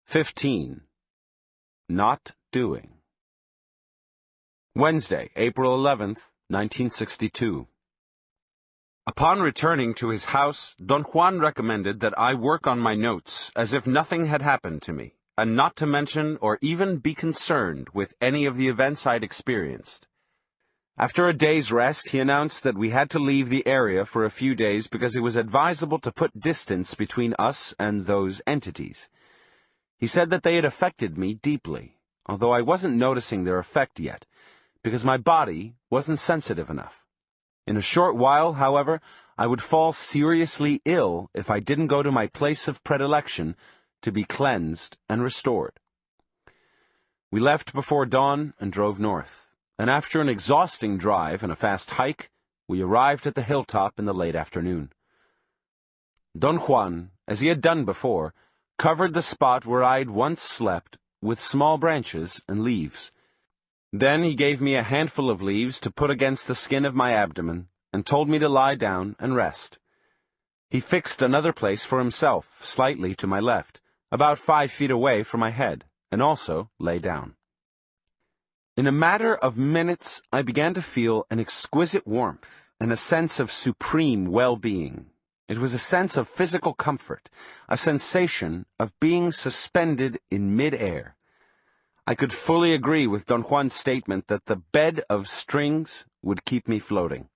15. Not doing. Wednesday, April 11th, 1962. Upon returning to his house, Don Juan recommended that I work on my notes as if nothing had happened to me, and not to mention or even be concerned with any of the events I'd experienced. After a day's rest, he announced that we had to leave the area for a few days because it was advisable to put distance between us and those entities. He said that they had affected me deeply, although I wasn't noticing their effect yet, because my body wasn't sensitive enough. In a short while, however, I would fall seriously ill if I didn't go to my place of predilection to be cleansed and restored. We left before dawn and drove north, and after an exhausting drive and a fast hike, we arrived at the hilltop in the late afternoon. Don Juan, as he had done before, covered the spot where I'd once slept with small branches and leaves. Then he gave me a handful of leaves to put against the skin of my abdomen and told me to lie down and rest. He fixed another place for himself, slightly to my left, about 5 feet away from my head, and also lay down. In a matter of minutes, I began to feel an exquisite warmth and a sense of supreme well-being. It was a sense of physical comfort, a sensation of being suspended in mid-air. I could fully agree with Don Juan's statement that the bed of strings would keep me floating.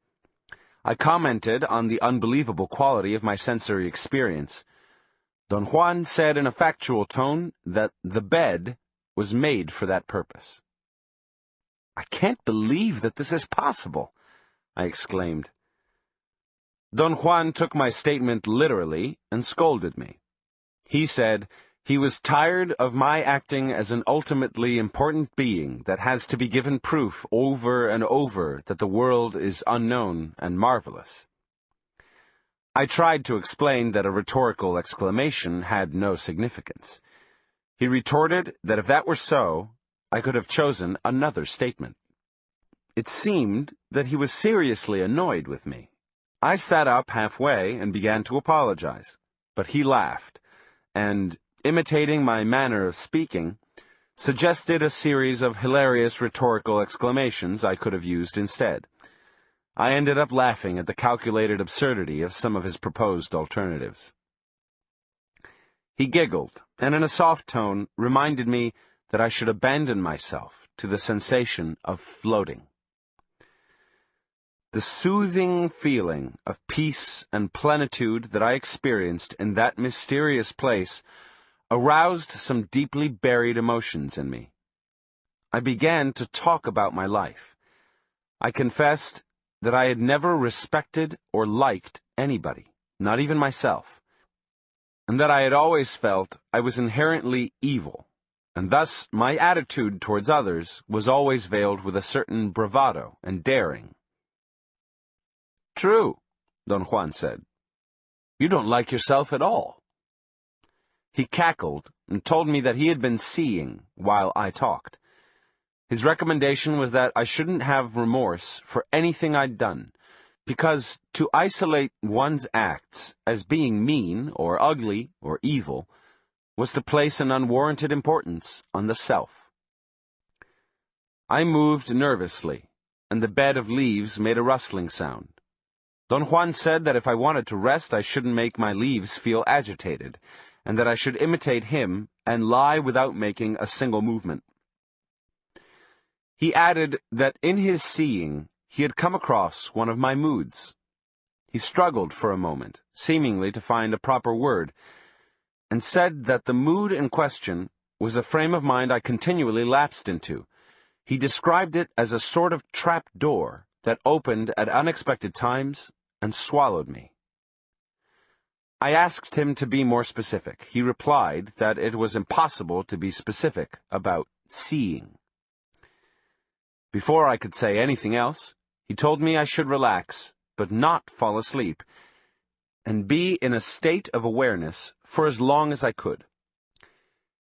I commented on the unbelievable quality of my sensory experience. Don Juan said in a factual tone that the bed was made for that purpose. "I can't believe that this is possible," I exclaimed. Don Juan took my statement literally and scolded me. He said he was tired of my acting as an ultimately important being that has to be given proof over and over that the world is unknown and marvelous. I tried to explain that a rhetorical exclamation had no significance. He retorted that if that were so, I could have chosen another statement. It seemed that he was seriously annoyed with me. I sat up halfway and began to apologize, but he laughed, and, imitating my manner of speaking, suggested a series of hilarious rhetorical exclamations I could have used instead. I ended up laughing at the calculated absurdity of some of his proposed alternatives. He giggled, and in a soft tone reminded me that I should abandon myself to the sensation of floating. The soothing feeling of peace and plenitude that I experienced in that mysterious place aroused some deeply buried emotions in me. I began to talk about my life. I confessed that I had never respected or liked anybody, not even myself, and that I had always felt I was inherently evil, and thus my attitude towards others was always veiled with a certain bravado and daring. "True," Don Juan said. "You don't like yourself at all." He cackled and told me that he had been seeing while I talked. His recommendation was that I shouldn't have remorse for anything I'd done, because to isolate one's acts as being mean or ugly or evil was to place an unwarranted importance on the self. I moved nervously, and the bed of leaves made a rustling sound. Don Juan said that if I wanted to rest, I shouldn't make my leaves feel agitated, and that I should imitate him and lie without making a single movement. He added that in his seeing, he had come across one of my moods. He struggled for a moment, seemingly to find a proper word, and said that the mood in question was a frame of mind I continually lapsed into. He described it as a sort of trap door that opened at unexpected times and swallowed me. I asked him to be more specific. He replied that it was impossible to be specific about seeing. Before I could say anything else, he told me I should relax, but not fall asleep, and be in a state of awareness for as long as I could.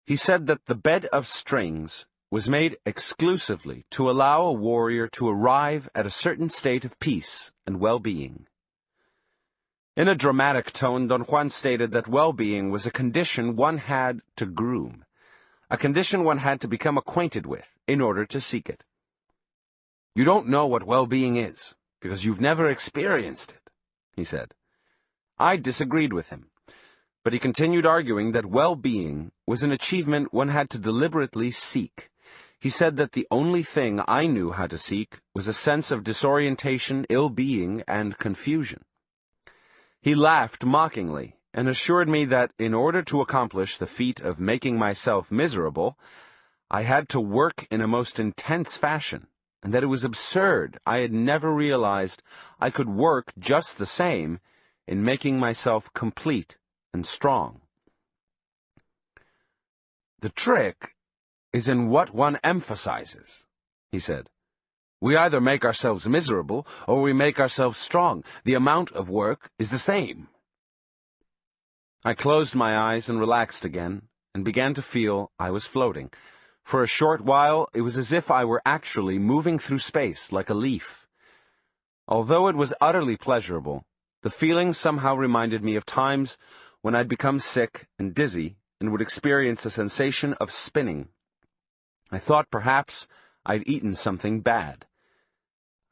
He said that the bed of strings was made exclusively to allow a warrior to arrive at a certain state of peace and well-being. In a dramatic tone, Don Juan stated that well-being was a condition one had to groom, a condition one had to become acquainted with in order to seek it. You don't know what well-being is, because you've never experienced it, he said. I disagreed with him, but he continued arguing that well-being was an achievement one had to deliberately seek. He said that the only thing I knew how to seek was a sense of disorientation, ill-being, and confusion. He laughed mockingly and assured me that in order to accomplish the feat of making myself miserable, I had to work in a most intense fashion, and that it was absurd I had never realized I could work just the same in making myself complete and strong. The trick is in what one emphasizes, he said. We either make ourselves miserable or we make ourselves strong. The amount of work is the same. I closed my eyes and relaxed again, and began to feel I was floating. For a short while, it was as if I were actually moving through space like a leaf. Although it was utterly pleasurable, the feeling somehow reminded me of times when I'd become sick and dizzy and would experience a sensation of spinning. I thought perhaps I'd eaten something bad.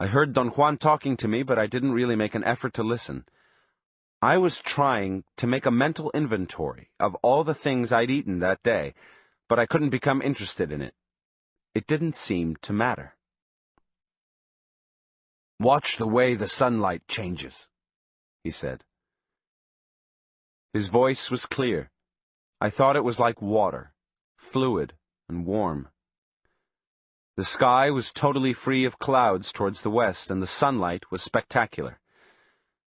I heard Don Juan talking to me, but I didn't really make an effort to listen. I was trying to make a mental inventory of all the things I'd eaten that day, but I couldn't become interested in it. It didn't seem to matter. Watch the way the sunlight changes, he said. His voice was clear. I thought it was like water, fluid and warm. The sky was totally free of clouds towards the west, and the sunlight was spectacular.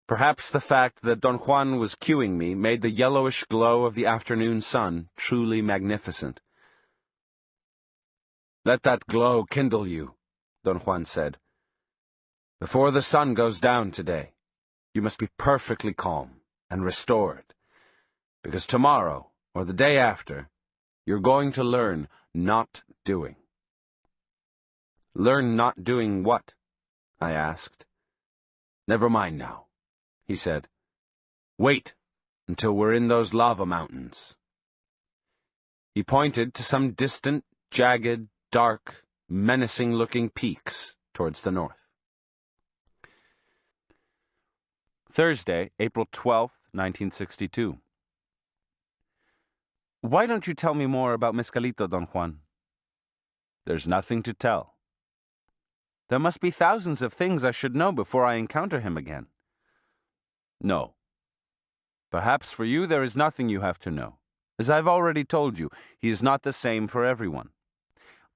Perhaps the fact that Don Juan was cueing me made the yellowish glow of the afternoon sun truly magnificent. Let that glow kindle you, Don Juan said. Before the sun goes down today, you must be perfectly calm and restored, because tomorrow, or the day after, you're going to learn not doing. Learn not doing what? I asked. Never mind now, he said. Wait until we're in those lava mountains. He pointed to some distant, jagged, dark, menacing-looking peaks towards the north. Thursday, April 12th, 1962. Why don't you tell me more about Mezcalito, Don Juan? There's nothing to tell. There must be thousands of things I should know before I encounter him again. No. Perhaps for you there is nothing you have to know. As I've already told you, he is not the same for everyone.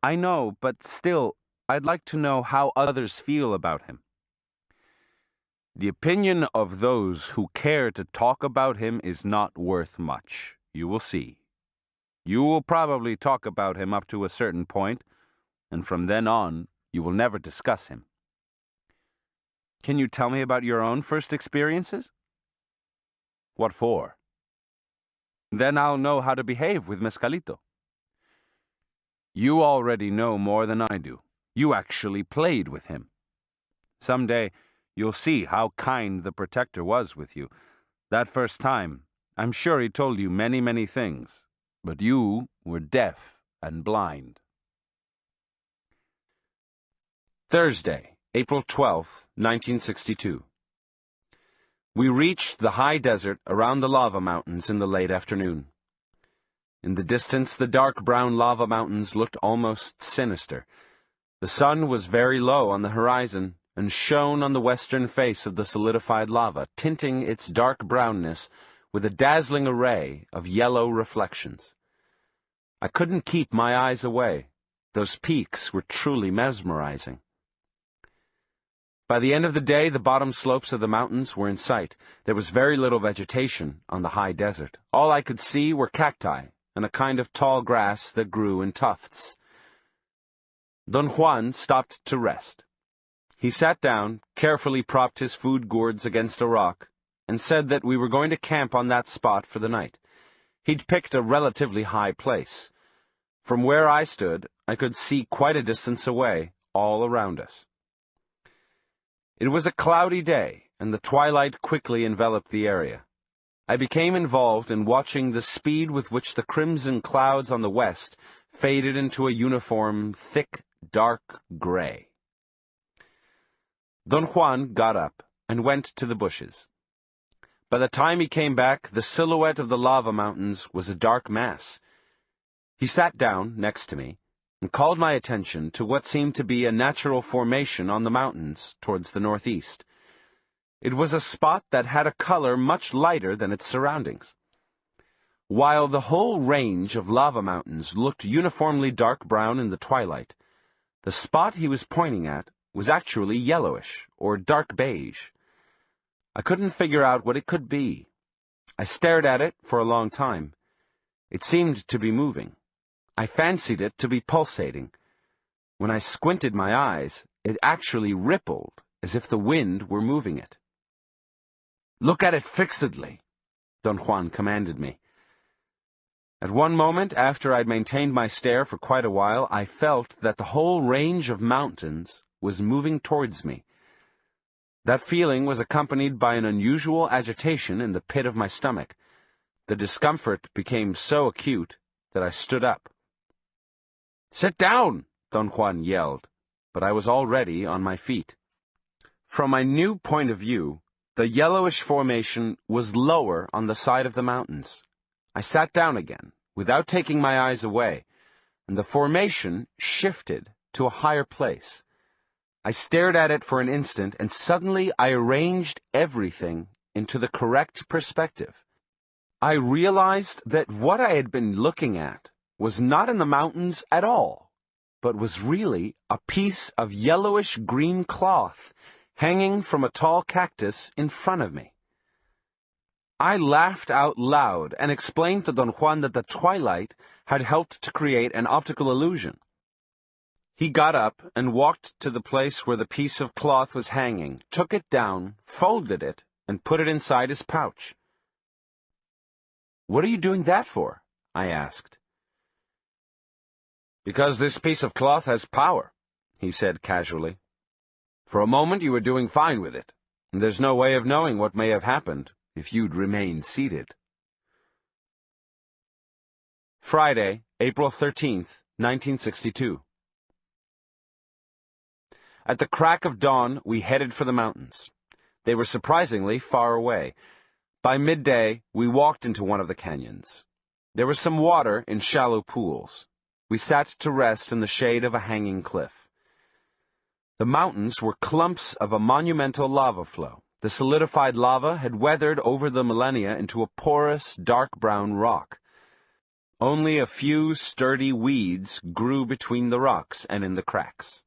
I know, but still, I'd like to know how others feel about him. The opinion of those who care to talk about him is not worth much. You will see. You will probably talk about him up to a certain point, and from then on, you will never discuss him. Can you tell me about your own first experiences? What for? Then I'll know how to behave with Mezcalito. You already know more than I do. You actually played with him. Someday, you'll see how kind the protector was with you. That first time, I'm sure he told you many, many things, but you were deaf and blind. Thursday, April 12th, 1962. We reached the high desert around the lava mountains in the late afternoon. In the distance, the dark brown lava mountains looked almost sinister. The sun was very low on the horizon and shone on the western face of the solidified lava, tinting its dark brownness with a dazzling array of yellow reflections. I couldn't keep my eyes away. Those peaks were truly mesmerizing. By the end of the day, the bottom slopes of the mountains were in sight. There was very little vegetation on the high desert. All I could see were cacti and a kind of tall grass that grew in tufts. Don Juan stopped to rest. He sat down, carefully propped his food gourds against a rock, and said that we were going to camp on that spot for the night. He'd picked a relatively high place. From where I stood, I could see quite a distance away, all around us. It was a cloudy day, and the twilight quickly enveloped the area. I became involved in watching the speed with which the crimson clouds on the west faded into a uniform, thick, dark gray. Don Juan got up and went to the bushes. By the time he came back, the silhouette of the lava mountains was a dark mass. He sat down next to me and called my attention to what seemed to be a natural formation on the mountains towards the northeast. It was a spot that had a color much lighter than its surroundings. While the whole range of lava mountains looked uniformly dark brown in the twilight, the spot he was pointing at was actually yellowish or dark beige. I couldn't figure out what it could be. I stared at it for a long time. It seemed to be moving. I fancied it to be pulsating. When I squinted my eyes, it actually rippled as if the wind were moving it. "Look at it fixedly," Don Juan commanded me. At one moment, after I'd maintained my stare for quite a while, I felt that the whole range of mountains was moving towards me. That feeling was accompanied by an unusual agitation in the pit of my stomach. The discomfort became so acute that I stood up. "Sit down!" Don Juan yelled, but I was already on my feet. From my new point of view, the yellowish formation was lower on the side of the mountains. I sat down again, without taking my eyes away, and the formation shifted to a higher place. I stared at it for an instant, and suddenly I arranged everything into the correct perspective. I realized that what I had been looking at was not in the mountains at all, but was really a piece of yellowish-green cloth hanging from a tall cactus in front of me. I laughed out loud and explained to Don Juan that the twilight had helped to create an optical illusion. He got up and walked to the place where the piece of cloth was hanging, took it down, folded it, and put it inside his pouch. "What are you doing that for?" I asked. "Because this piece of cloth has power," he said casually. "For a moment you were doing fine with it, and there's no way of knowing what may have happened if you'd remained seated." Friday, April 13th, 1962. At the crack of dawn, we headed for the mountains. They were surprisingly far away. By midday, we walked into one of the canyons. There was some water in shallow pools. We sat to rest in the shade of a hanging cliff. The mountains were clumps of a monumental lava flow. The solidified lava had weathered over the millennia into a porous, dark brown rock. Only a few sturdy weeds grew between the rocks and in the cracks.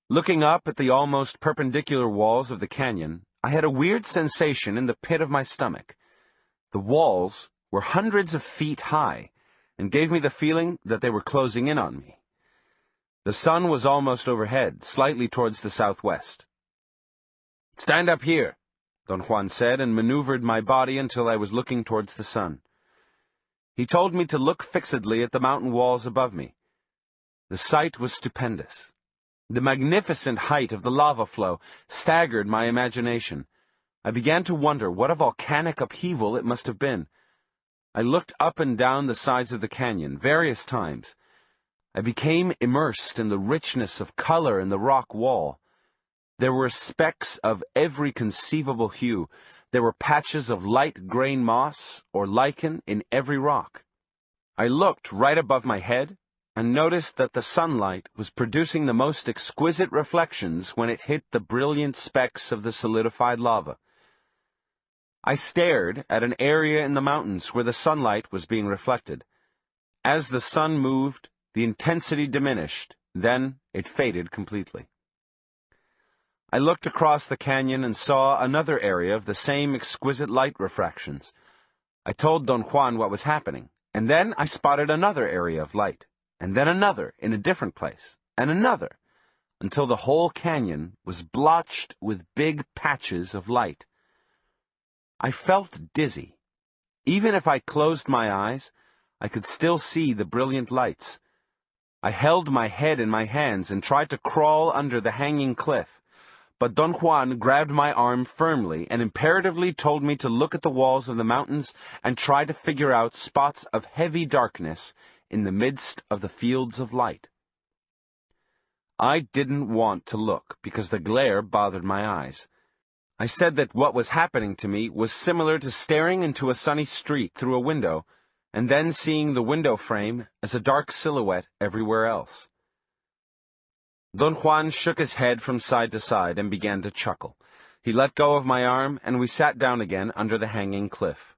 Looking up at the almost perpendicular walls of the canyon, I had a weird sensation in the pit of my stomach. The walls were hundreds of feet high and gave me the feeling that they were closing in on me. The sun was almost overhead, slightly towards the southwest. "Stand up here," Don Juan said, and maneuvered my body until I was looking towards the sun. He told me to look fixedly at the mountain walls above me. The sight was stupendous. The magnificent height of the lava flow staggered my imagination. I began to wonder what a volcanic upheaval it must have been. I looked up and down the sides of the canyon various times. I became immersed in the richness of color in the rock wall. There were specks of every conceivable hue. There were patches of light grain moss or lichen in every rock. I looked right above my head and noticed that the sunlight was producing the most exquisite reflections when it hit the brilliant specks of the solidified lava. I stared at an area in the mountains where the sunlight was being reflected. As the sun moved, the intensity diminished, then it faded completely. I looked across the canyon and saw another area of the same exquisite light refractions. I told Don Juan what was happening, and then I spotted another area of light, and then another in a different place, and another, until the whole canyon was blotched with big patches of light. I felt dizzy. Even if I closed my eyes, I could still see the brilliant lights. I held my head in my hands and tried to crawl under the hanging cliff. But Don Juan grabbed my arm firmly and imperatively told me to look at the walls of the mountains and try to figure out spots of heavy darkness in the midst of the fields of light. I didn't want to look because the glare bothered my eyes. I said that what was happening to me was similar to staring into a sunny street through a window and then seeing the window frame as a dark silhouette everywhere else. Don Juan shook his head from side to side and began to chuckle. He let go of my arm, and we sat down again under the hanging cliff.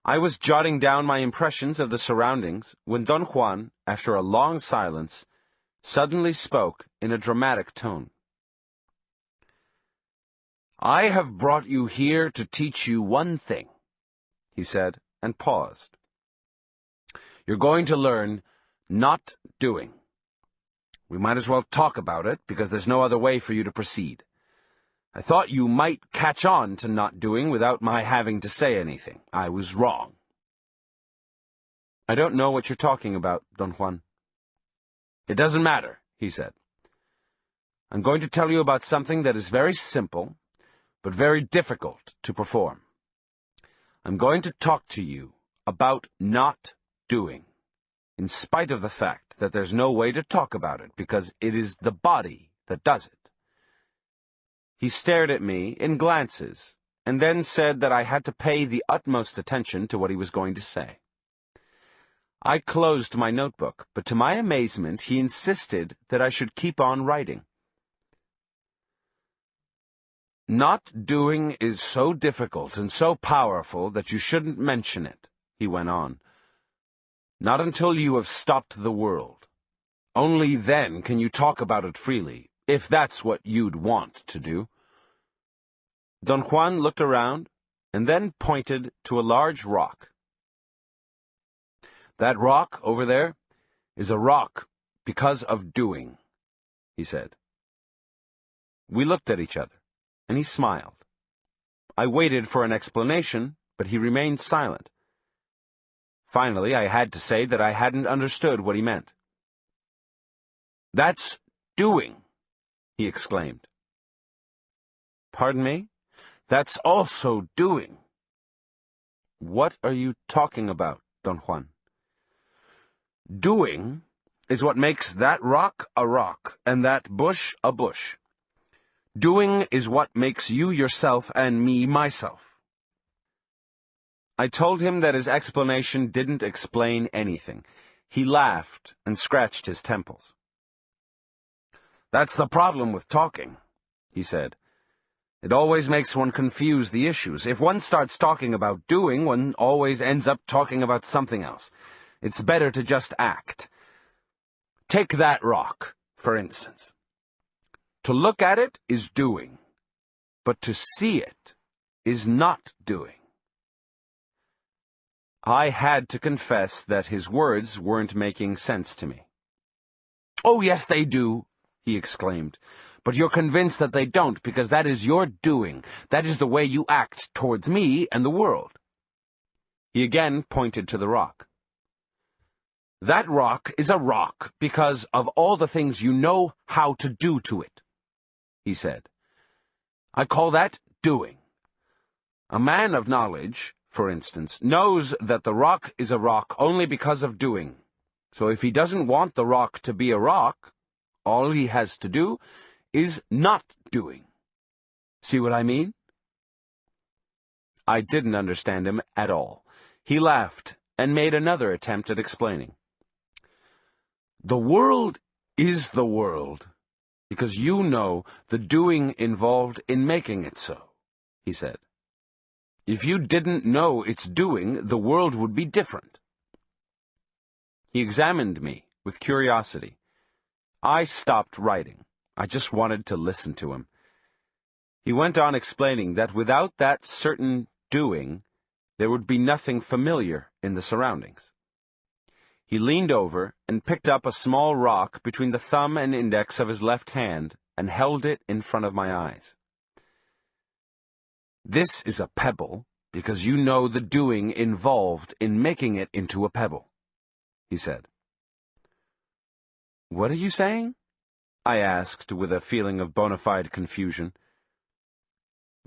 I was jotting down my impressions of the surroundings when Don Juan, after a long silence, suddenly spoke in a dramatic tone. "I have brought you here to teach you one thing," he said, and paused. "You're going to learn not doing. We might as well talk about it, because there's no other way for you to proceed. I thought you might catch on to not doing without my having to say anything. I was wrong." "I don't know what you're talking about, Don Juan." "It doesn't matter," he said. "I'm going to tell you about something that is very simple, but very difficult to perform. I'm going to talk to you about not doing, in spite of the fact that there's no way to talk about it, because it is the body that does it." He stared at me in glances, and then said that I had to pay the utmost attention to what he was going to say. I closed my notebook, but to my amazement he insisted that I should keep on writing. "Not doing is so difficult and so powerful that you shouldn't mention it," he went on. "Not until you have stopped the world. Only then can you talk about it freely, if that's what you'd want to do." Don Juan looked around, and then pointed to a large rock. "That rock over there is a rock because of doing," he said. We looked at each other, and he smiled. I waited for an explanation, but he remained silent. Finally, I had to say that I hadn't understood what he meant. "That's doing," he exclaimed. "Pardon me? That's also doing." "What are you talking about, Don Juan?" "Doing is what makes that rock a rock and that bush a bush. Doing is what makes you yourself and me myself." I told him that his explanation didn't explain anything. He laughed and scratched his temples. "That's the problem with talking," he said. "It always makes one confuse the issues. If one starts talking about doing, one always ends up talking about something else. It's better to just act. Take that rock, for instance. To look at it is doing, but to see it is not doing." I had to confess that his words weren't making sense to me. "Oh, yes, they do," he exclaimed. "But you're convinced that they don't, because that is your doing. That is the way you act towards me and the world." He again pointed to the rock. "That rock is a rock because of all the things you know how to do to it," he said. "I call that doing. A man of knowledge, for instance, knows that the rock is a rock only because of doing. So if he doesn't want the rock to be a rock, all he has to do is not doing. See what I mean?" I didn't understand him at all. He laughed and made another attempt at explaining. "The world is the world, because you know the doing involved in making it so," he said. "If you didn't know it's doing, the world would be different." He examined me with curiosity. I stopped writing. I just wanted to listen to him. He went on explaining that without that certain doing, there would be nothing familiar in the surroundings. He leaned over and picked up a small rock between the thumb and index of his left hand and held it in front of my eyes. "This is a pebble because you know the doing involved in making it into a pebble," he said. "What are you saying?" I asked with a feeling of bona fide confusion.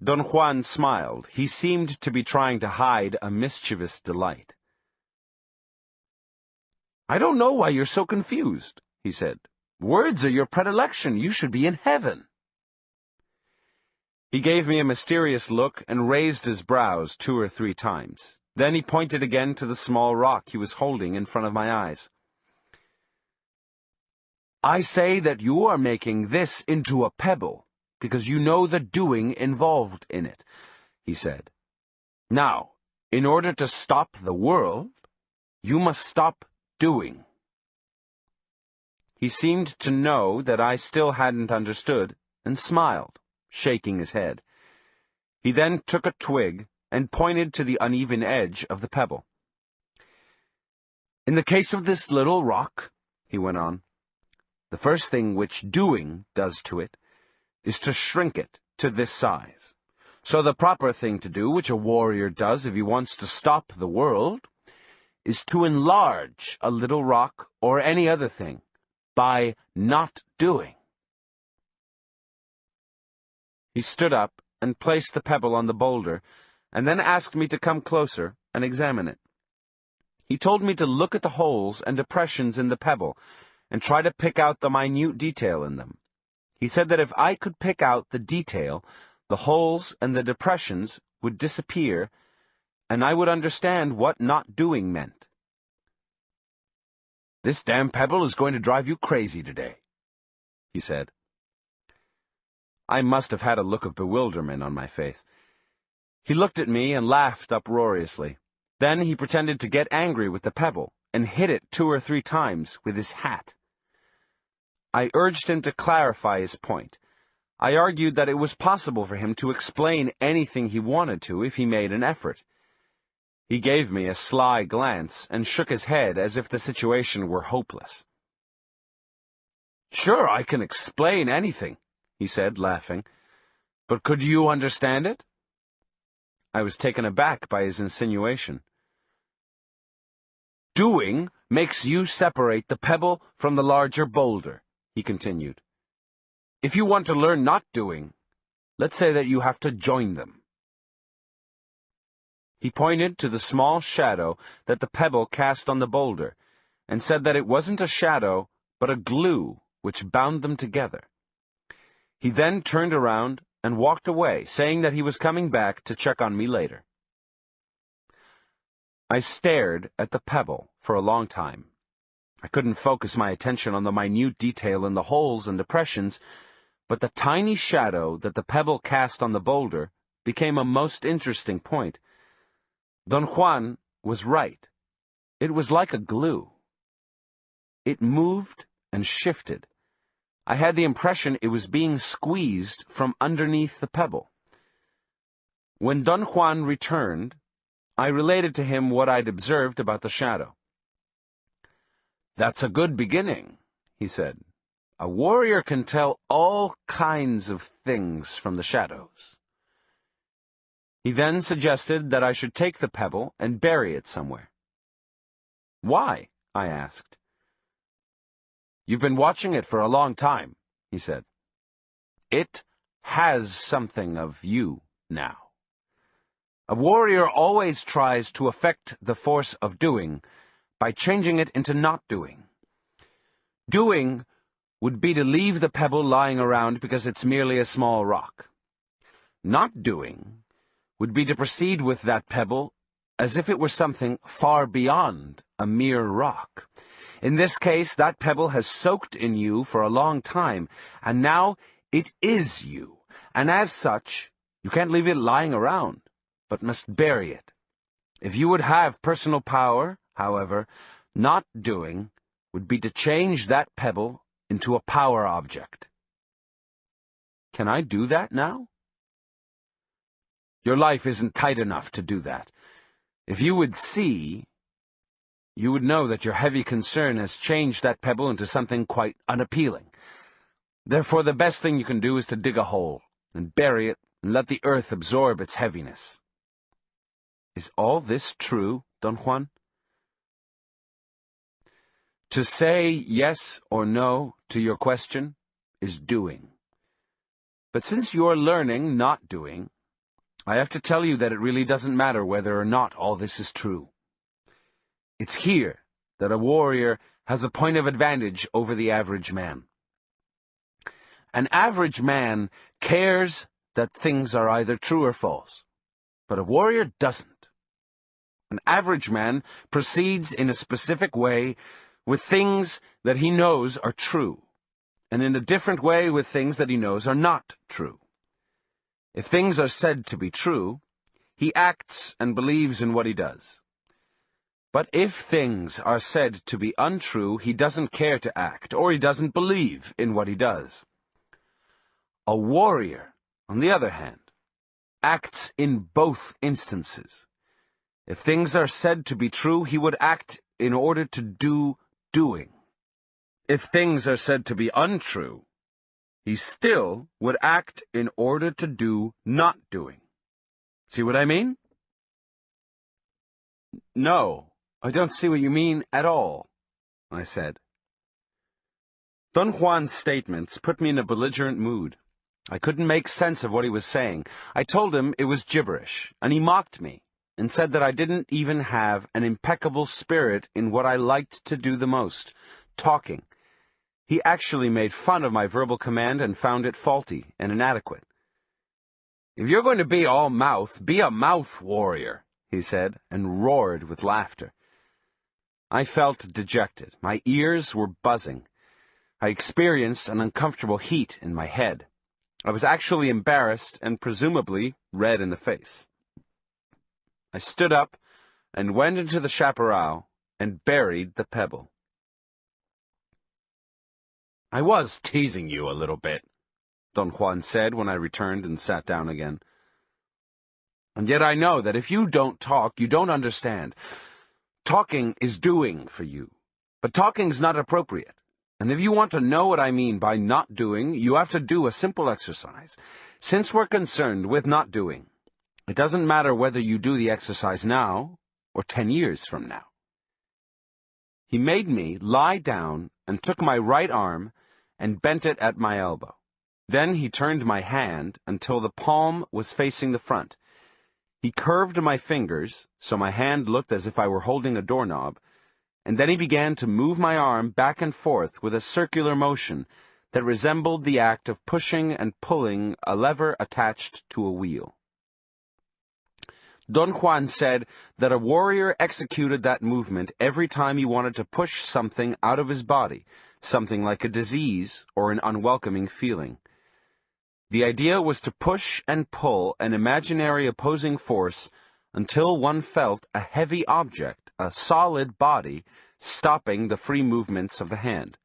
Don Juan smiled. He seemed to be trying to hide a mischievous delight. I don't know why you're so confused, he said. Words are your predilection. You should be in heaven. He gave me a mysterious look and raised his brows 2 or 3 times. Then he pointed again to the small rock he was holding in front of my eyes. I say that you are making this into a pebble, because you know the doing involved in it, he said. Now, in order to stop the world, you must stop doing. He seemed to know that I still hadn't understood, and smiled, shaking his head. He then took a twig and pointed to the uneven edge of the pebble. In the case of this little rock, he went on, the first thing which doing does to it is to shrink it to this size. So the proper thing to do, which a warrior does if he wants to stop the world, is to enlarge a little rock or any other thing by not doing. He stood up and placed the pebble on the boulder, and then asked me to come closer and examine it. He told me to look at the holes and depressions in the pebble, and try to pick out the minute detail in them. He said that if I could pick out the detail, the holes and the depressions would disappear, and I would understand what not doing meant. This damn pebble is going to drive you crazy today, he said. I must have had a look of bewilderment on my face. He looked at me and laughed uproariously. Then he pretended to get angry with the pebble and hit it 2 or 3 times with his hat. I urged him to clarify his point. I argued that it was possible for him to explain anything he wanted to if he made an effort. He gave me a sly glance and shook his head as if the situation were hopeless. Sure, I can explain anything, he said, laughing. But could you understand it? I was taken aback by his insinuation. Doing makes you separate the pebble from the larger boulder, he continued. If you want to learn not doing, let's say that you have to join them. He pointed to the small shadow that the pebble cast on the boulder, and said that it wasn't a shadow, but a glue which bound them together. He then turned around and walked away, saying that he was coming back to check on me later. I stared at the pebble for a long time. I couldn't focus my attention on the minute detail in the holes and depressions, but the tiny shadow that the pebble cast on the boulder became a most interesting point. Don Juan was right. It was like a glue. It moved and shifted. I had the impression it was being squeezed from underneath the pebble. When Don Juan returned, I related to him what I'd observed about the shadow. That's a good beginning, he said. A warrior can tell all kinds of things from the shadows. He then suggested that I should take the pebble and bury it somewhere. Why? I asked. You've been watching it for a long time, he said. It has something of you now. A warrior always tries to affect the force of doing by changing it into not doing. Doing would be to leave the pebble lying around because it's merely a small rock. Not doing would be to proceed with that pebble as if it were something far beyond a mere rock. In this case, that pebble has soaked in you for a long time, and now it is you, and as such, you can't leave it lying around, but must bury it. If you would have personal power, however, not doing would be to change that pebble into a power object. Can I do that now? Your life isn't tight enough to do that. If you would see, you would know that your heavy concern has changed that pebble into something quite unappealing. Therefore, the best thing you can do is to dig a hole and bury it and let the earth absorb its heaviness. Is all this true, Don Juan? To say yes or no to your question is doing. But since you're learning not doing, I have to tell you that it really doesn't matter whether or not all this is true. It's here that a warrior has a point of advantage over the average man. An average man cares that things are either true or false, but a warrior doesn't. An average man proceeds in a specific way with things that he knows are true, and in a different way with things that he knows are not true. If things are said to be true, he acts and believes in what he does. But if things are said to be untrue, he doesn't care to act, or he doesn't believe in what he does. A warrior, on the other hand, acts in both instances. If things are said to be true, he would act in order to do doing. If things are said to be untrue, he still would act in order to do not doing. See what I mean? No, I don't see what you mean at all, I said. Don Juan's statements put me in a belligerent mood. I couldn't make sense of what he was saying. I told him it was gibberish, and he mocked me, and said that I didn't even have an impeccable spirit in what I liked to do the most, talking. He actually made fun of my verbal command and found it faulty and inadequate. "If you're going to be all mouth, be a mouth warrior," he said, and roared with laughter. I felt dejected. My ears were buzzing. I experienced an uncomfortable heat in my head. I was actually embarrassed and presumably red in the face. I stood up and went into the chaparral and buried the pebble. "I was teasing you a little bit," Don Juan said when I returned and sat down again. "And yet I know that if you don't talk, you don't understand. Talking is doing for you, but talking's not appropriate. And if you want to know what I mean by not doing, you have to do a simple exercise. Since we're concerned with not doing, it doesn't matter whether you do the exercise now or 10 years from now." He made me lie down and took my right arm and bent it at my elbow. Then he turned my hand until the palm was facing the front. He curved my fingers so my hand looked as if I were holding a doorknob, and then he began to move my arm back and forth with a circular motion that resembled the act of pushing and pulling a lever attached to a wheel. Don Juan said that a warrior executed that movement every time he wanted to push something out of his body, something like a disease or an unwelcoming feeling. The idea was to push and pull an imaginary opposing force until one felt a heavy object, a solid body, stopping the free movements of the hand.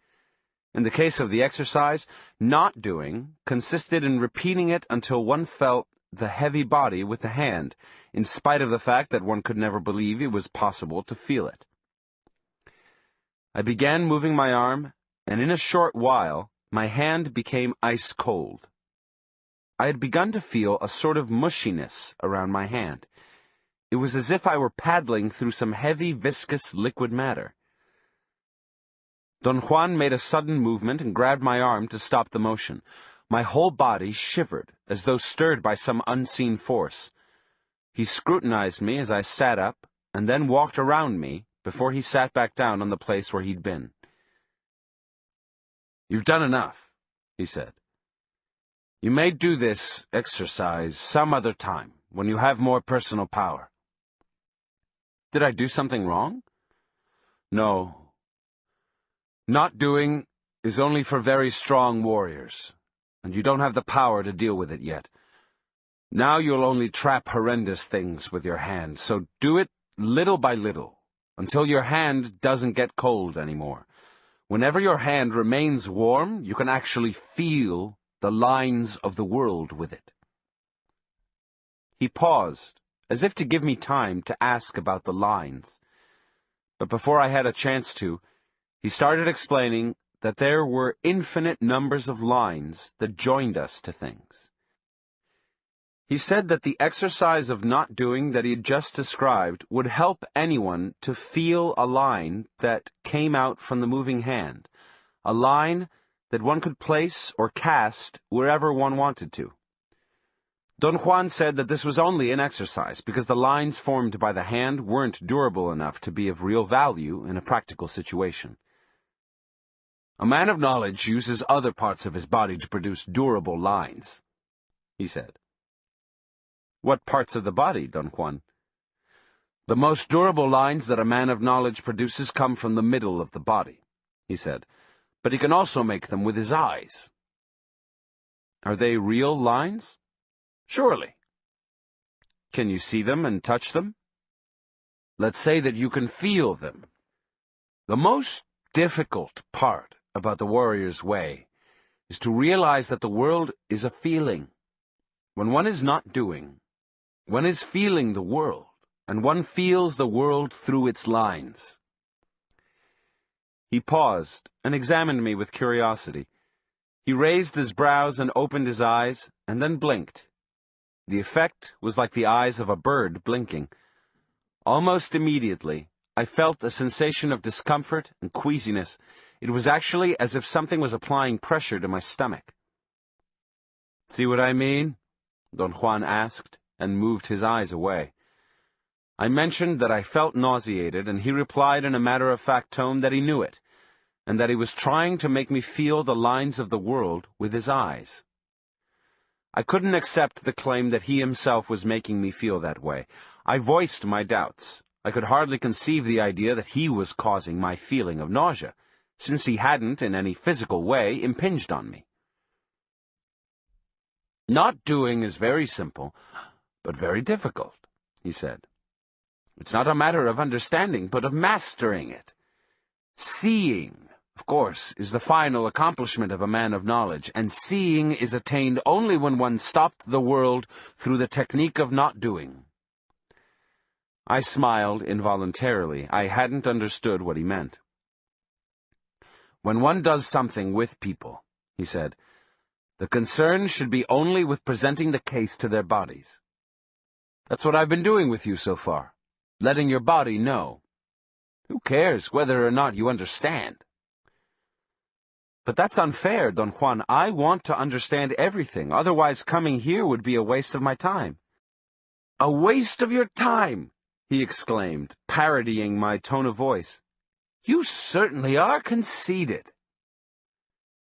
In the case of the exercise, not doing consisted in repeating it until one felt the heavy body with the hand, in spite of the fact that one could never believe it was possible to feel it. I began moving my arm, and in a short while, my hand became ice cold. I had begun to feel a sort of mushiness around my hand. It was as if I were paddling through some heavy, viscous liquid matter. Don Juan made a sudden movement and grabbed my arm to stop the motion. My whole body shivered, as though stirred by some unseen force. He scrutinized me as I sat up, and then walked around me before he sat back down on the place where he'd been. "You've done enough," he said. "You may do this exercise some other time, when you have more personal power." Did I do something wrong? No. Not doing is only for very strong warriors, and you don't have the power to deal with it yet. Now you'll only trap horrendous things with your hand, so do it little by little, until your hand doesn't get cold anymore. Whenever your hand remains warm, you can actually feel the lines of the world with it. He paused, as if to give me time to ask about the lines. But before I had a chance to, he started explaining that there were infinite numbers of lines that joined us to things. He said that the exercise of not doing that he had just described would help anyone to feel a line that came out from the moving hand, a line that one could place or cast wherever one wanted to. Don Juan said that this was only an exercise, because the lines formed by the hand weren't durable enough to be of real value in a practical situation. A man of knowledge uses other parts of his body to produce durable lines, he said. What parts of the body, Don Juan? The most durable lines that a man of knowledge produces come from the middle of the body, he said, but he can also make them with his eyes. Are they real lines? Surely. Can you see them and touch them? Let's say that you can feel them. The most difficult part about the warrior's way is to realize that the world is a feeling. When one is not doing, one is feeling the world, and one feels the world through its lines. He paused and examined me with curiosity. He raised his brows and opened his eyes, and then blinked. The effect was like the eyes of a bird blinking. Almost immediately, I felt a sensation of discomfort and queasiness. It was actually as if something was applying pressure to my stomach. "See what I mean?" Don Juan asked, and moved his eyes away. I mentioned that I felt nauseated, and he replied in a matter-of-fact tone that he knew it, and that he was trying to make me feel the lines of the world with his eyes. I couldn't accept the claim that he himself was making me feel that way. I voiced my doubts. I could hardly conceive the idea that he was causing my feeling of nausea, since he hadn't, in any physical way, impinged on me. "Not doing is very simple, but very difficult," he said. "It's not a matter of understanding, but of mastering it. Seeing, of course, is the final accomplishment of a man of knowledge, and seeing is attained only when one stopped the world through the technique of not doing." I smiled involuntarily. I hadn't understood what he meant. "When one does something with people," he said, "the concern should be only with presenting the case to their bodies. That's what I've been doing with you so far, letting your body know. Who cares whether or not you understand?" "But that's unfair, Don Juan. I want to understand everything, otherwise coming here would be a waste of my time." "A waste of your time!" he exclaimed, parodying my tone of voice. "You certainly are conceited."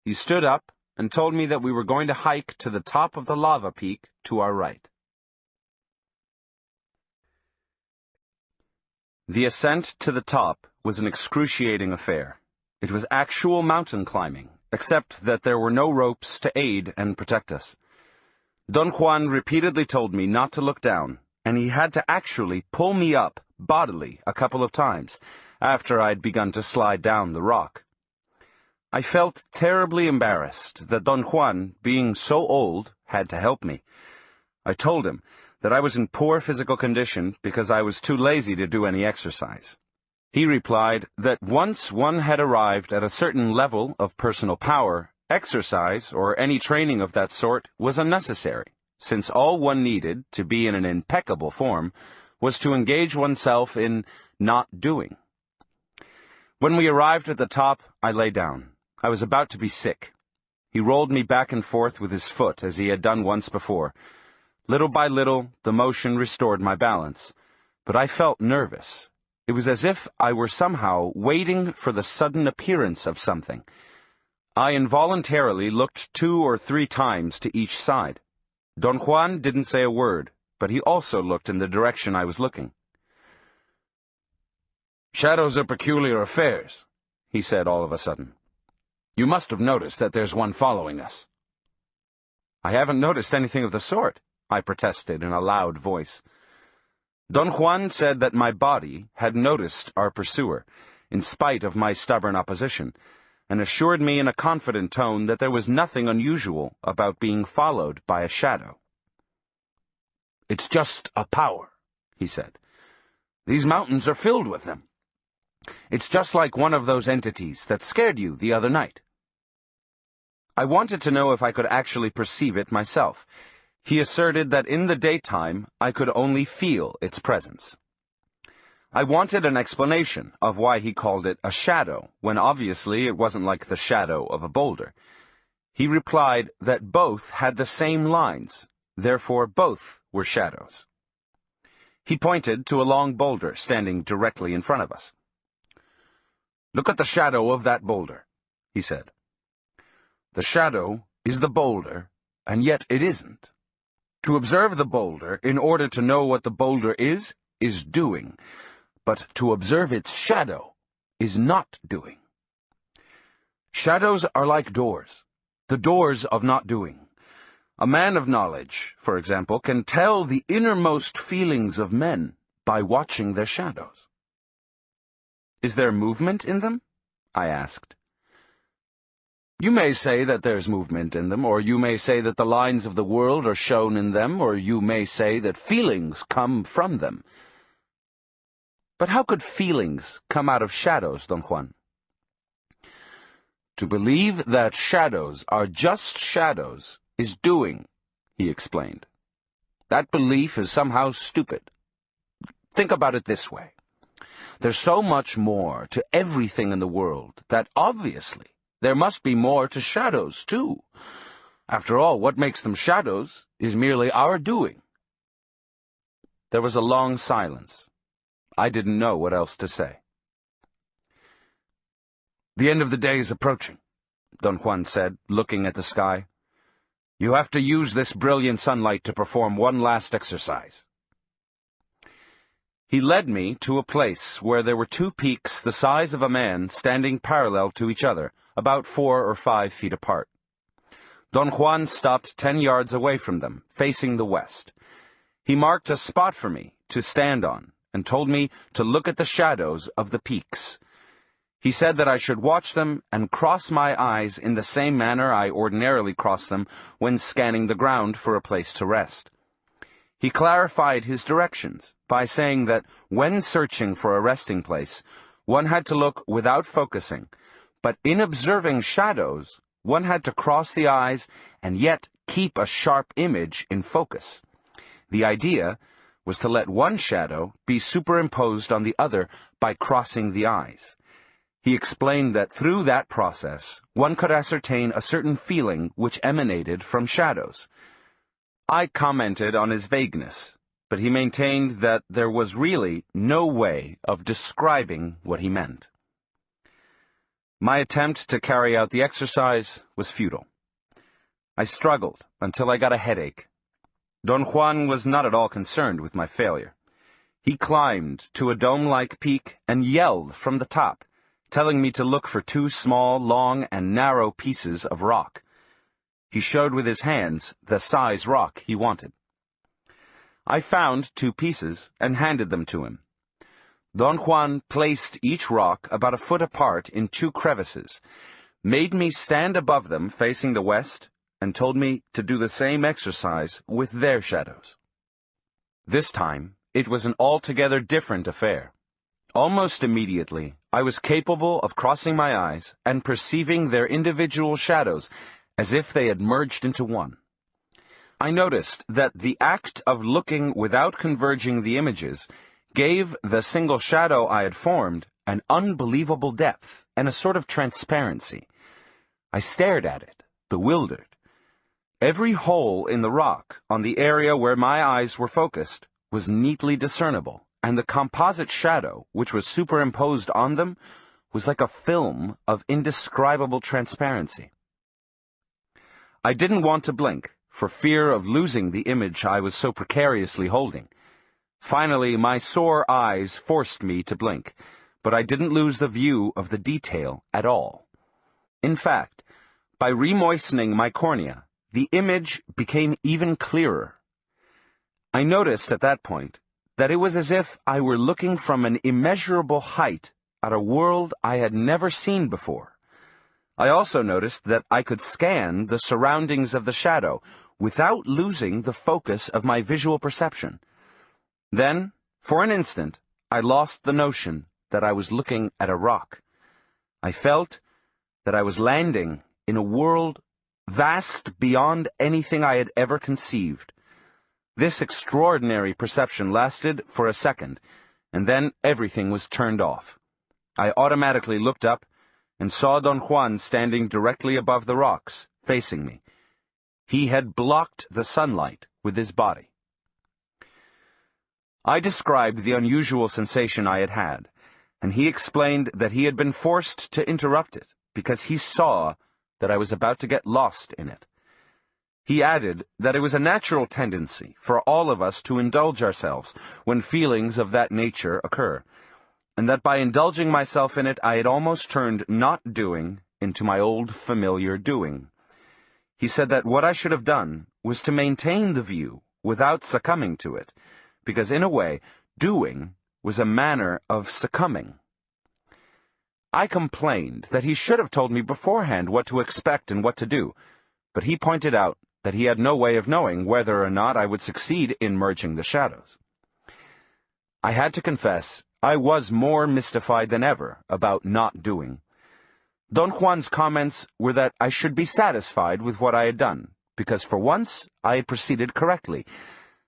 He stood up and told me that we were going to hike to the top of the lava peak to our right. The ascent to the top was an excruciating affair. It was actual mountain climbing, except that there were no ropes to aid and protect us. Don Juan repeatedly told me not to look down, and he had to actually pull me up bodily a couple of times after I'd begun to slide down the rock. I felt terribly embarrassed that Don Juan, being so old, had to help me. I told him that I was in poor physical condition because I was too lazy to do any exercise. He replied that once one had arrived at a certain level of personal power, exercise or any training of that sort was unnecessary, since all one needed to be in an impeccable form was to engage oneself in not doing. When we arrived at the top, I lay down. I was about to be sick. He rolled me back and forth with his foot as he had done once before. Little by little, the motion restored my balance, but I felt nervous. It was as if I were somehow waiting for the sudden appearance of something. I involuntarily looked 2 or 3 times to each side. Don Juan didn't say a word, but he also looked in the direction I was looking. "Shadows are peculiar affairs," he said all of a sudden. "You must have noticed that there's one following us." "I haven't noticed anything of the sort," I protested in a loud voice. Don Juan said that my body had noticed our pursuer, in spite of my stubborn opposition, and assured me in a confident tone that there was nothing unusual about being followed by a shadow. "It's just a power," he said. "These mountains are filled with them. It's just like one of those entities that scared you the other night." I wanted to know if I could actually perceive it myself. He asserted that in the daytime I could only feel its presence. I wanted an explanation of why he called it a shadow, when obviously it wasn't like the shadow of a boulder. He replied that both had the same lines, therefore both were shadows. He pointed to a long boulder standing directly in front of us. "Look at the shadow of that boulder," he said. "The shadow is the boulder, and yet it isn't. To observe the boulder in order to know what the boulder is doing, but to observe its shadow is not doing. Shadows are like doors, the doors of not doing. A man of knowledge, for example, can tell the innermost feelings of men by watching their shadows." "Is there movement in them?" I asked. "You may say that there's movement in them, or you may say that the lines of the world are shown in them, or you may say that feelings come from them." "But how could feelings come out of shadows, Don Juan?" "To believe that shadows are just shadows is doing," he explained. "That belief is somehow stupid. Think about it this way. There's so much more to everything in the world that obviously there must be more to shadows, too. After all, what makes them shadows is merely our doing." There was a long silence. I didn't know what else to say. "The end of the day is approaching," Don Juan said, looking at the sky. "You have to use this brilliant sunlight to perform one last exercise." He led me to a place where there were two peaks the size of a man standing parallel to each other, about 4 or 5 feet apart. Don Juan stopped 10 yards away from them, facing the west. He marked a spot for me to stand on, and told me to look at the shadows of the peaks. He said that I should watch them and cross my eyes in the same manner I ordinarily cross them when scanning the ground for a place to rest. He clarified his directions by saying that when searching for a resting place, one had to look without focusing, but in observing shadows, one had to cross the eyes and yet keep a sharp image in focus. The idea was to let one shadow be superimposed on the other by crossing the eyes. He explained that through that process, one could ascertain a certain feeling which emanated from shadows. I commented on his vagueness, but he maintained that there was really no way of describing what he meant. My attempt to carry out the exercise was futile. I struggled until I got a headache. Don Juan was not at all concerned with my failure. He climbed to a dome-like peak and yelled from the top, telling me to look for 2 small, long, and narrow pieces of rock. He showed with his hands the size rock he wanted. I found 2 pieces and handed them to him. Don Juan placed each rock about 1 foot apart in 2 crevices, made me stand above them facing the west, and told me to do the same exercise with their shadows. This time, it was an altogether different affair. Almost immediately, I was capable of crossing my eyes and perceiving their individual shadows as if they had merged into one. I noticed that the act of looking without converging the images gave the single shadow I had formed an unbelievable depth and a sort of transparency. I stared at it, bewildered. Every hole in the rock on the area where my eyes were focused was neatly discernible, and the composite shadow which was superimposed on them was like a film of indescribable transparency. I didn't want to blink, for fear of losing the image I was so precariously holding. Finally, my sore eyes forced me to blink, but I didn't lose the view of the detail at all. In fact, by remoistening my cornea, the image became even clearer. I noticed at that point that it was as if I were looking from an immeasurable height at a world I had never seen before. I also noticed that I could scan the surroundings of the shadow without losing the focus of my visual perception. Then, for an instant, I lost the notion that I was looking at a rock. I felt that I was landing in a world vast beyond anything I had ever conceived. This extraordinary perception lasted for a second, and then everything was turned off. I automatically looked up and saw Don Juan standing directly above the rocks, facing me. He had blocked the sunlight with his body. I described the unusual sensation I had had, and he explained that he had been forced to interrupt it because he saw that I was about to get lost in it. He added that it was a natural tendency for all of us to indulge ourselves when feelings of that nature occur, and that by indulging myself in it I had almost turned not doing into my old familiar doing. He said that what I should have done was to maintain the view without succumbing to it, because in a way, doing was a manner of succumbing. I complained that he should have told me beforehand what to expect and what to do, but he pointed out that he had no way of knowing whether or not I would succeed in merging the shadows. I had to confess I was more mystified than ever about not doing. Don Juan's comments were that I should be satisfied with what I had done, because for once I had proceeded correctly,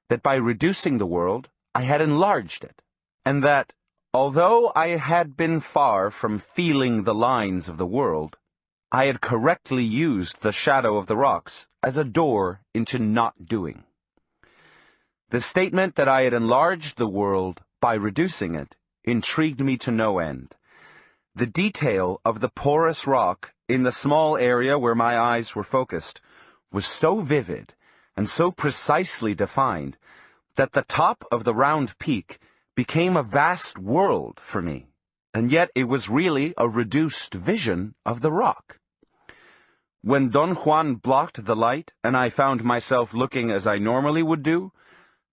that by reducing the world I had enlarged it, and that, although I had been far from feeling the lines of the world, I had correctly used the shadow of the rocks as a door into not doing. The statement that I had enlarged the world by reducing it intrigued me to no end. The detail of the porous rock in the small area where my eyes were focused was so vivid and so precisely defined that the top of the round peak became a vast world for me, and yet it was really a reduced vision of the rock. When Don Juan blocked the light and I found myself looking as I normally would do,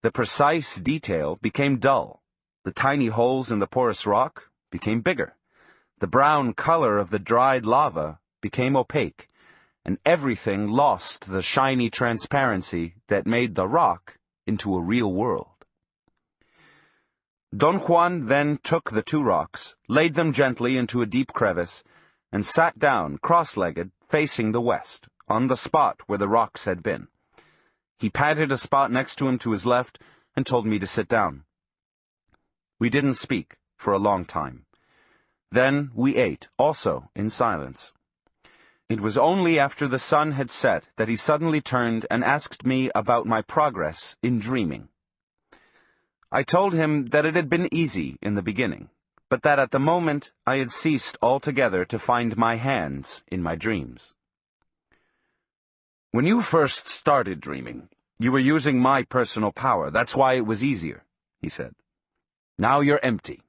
the precise detail became dull. The tiny holes in the porous rock became bigger. The brown color of the dried lava became opaque, and everything lost the shiny transparency that made the rock into a real world. Don Juan then took the two rocks, laid them gently into a deep crevice, and sat down cross-legged, facing the west, on the spot where the rocks had been. He patted a spot next to him to his left and told me to sit down. We didn't speak for a long time. Then we ate, also in silence. It was only after the sun had set that he suddenly turned and asked me about my progress in dreaming. I told him that it had been easy in the beginning, but that at the moment I had ceased altogether to find my hands in my dreams. When you first started dreaming, you were using my personal power. That's why it was easier, he said. Now you're empty.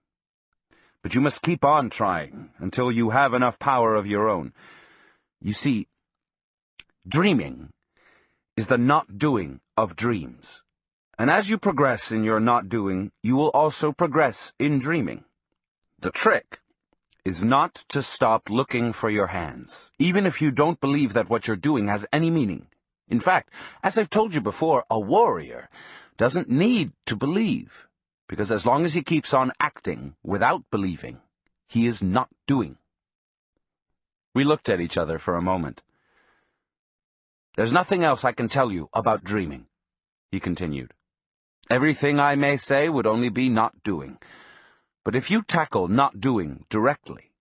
But you must keep on trying until you have enough power of your own. You see, dreaming is the not doing of dreams. And as you progress in your not doing, you will also progress in dreaming. The trick is not to stop looking for your hands, even if you don't believe that what you're doing has any meaning. In fact, as I've told you before, a warrior doesn't need to believe, because as long as he keeps on acting without believing, he is not doing. We looked at each other for a moment. There's nothing else I can tell you about dreaming, he continued. Everything I may say would only be not doing. But if you tackle not doing directly,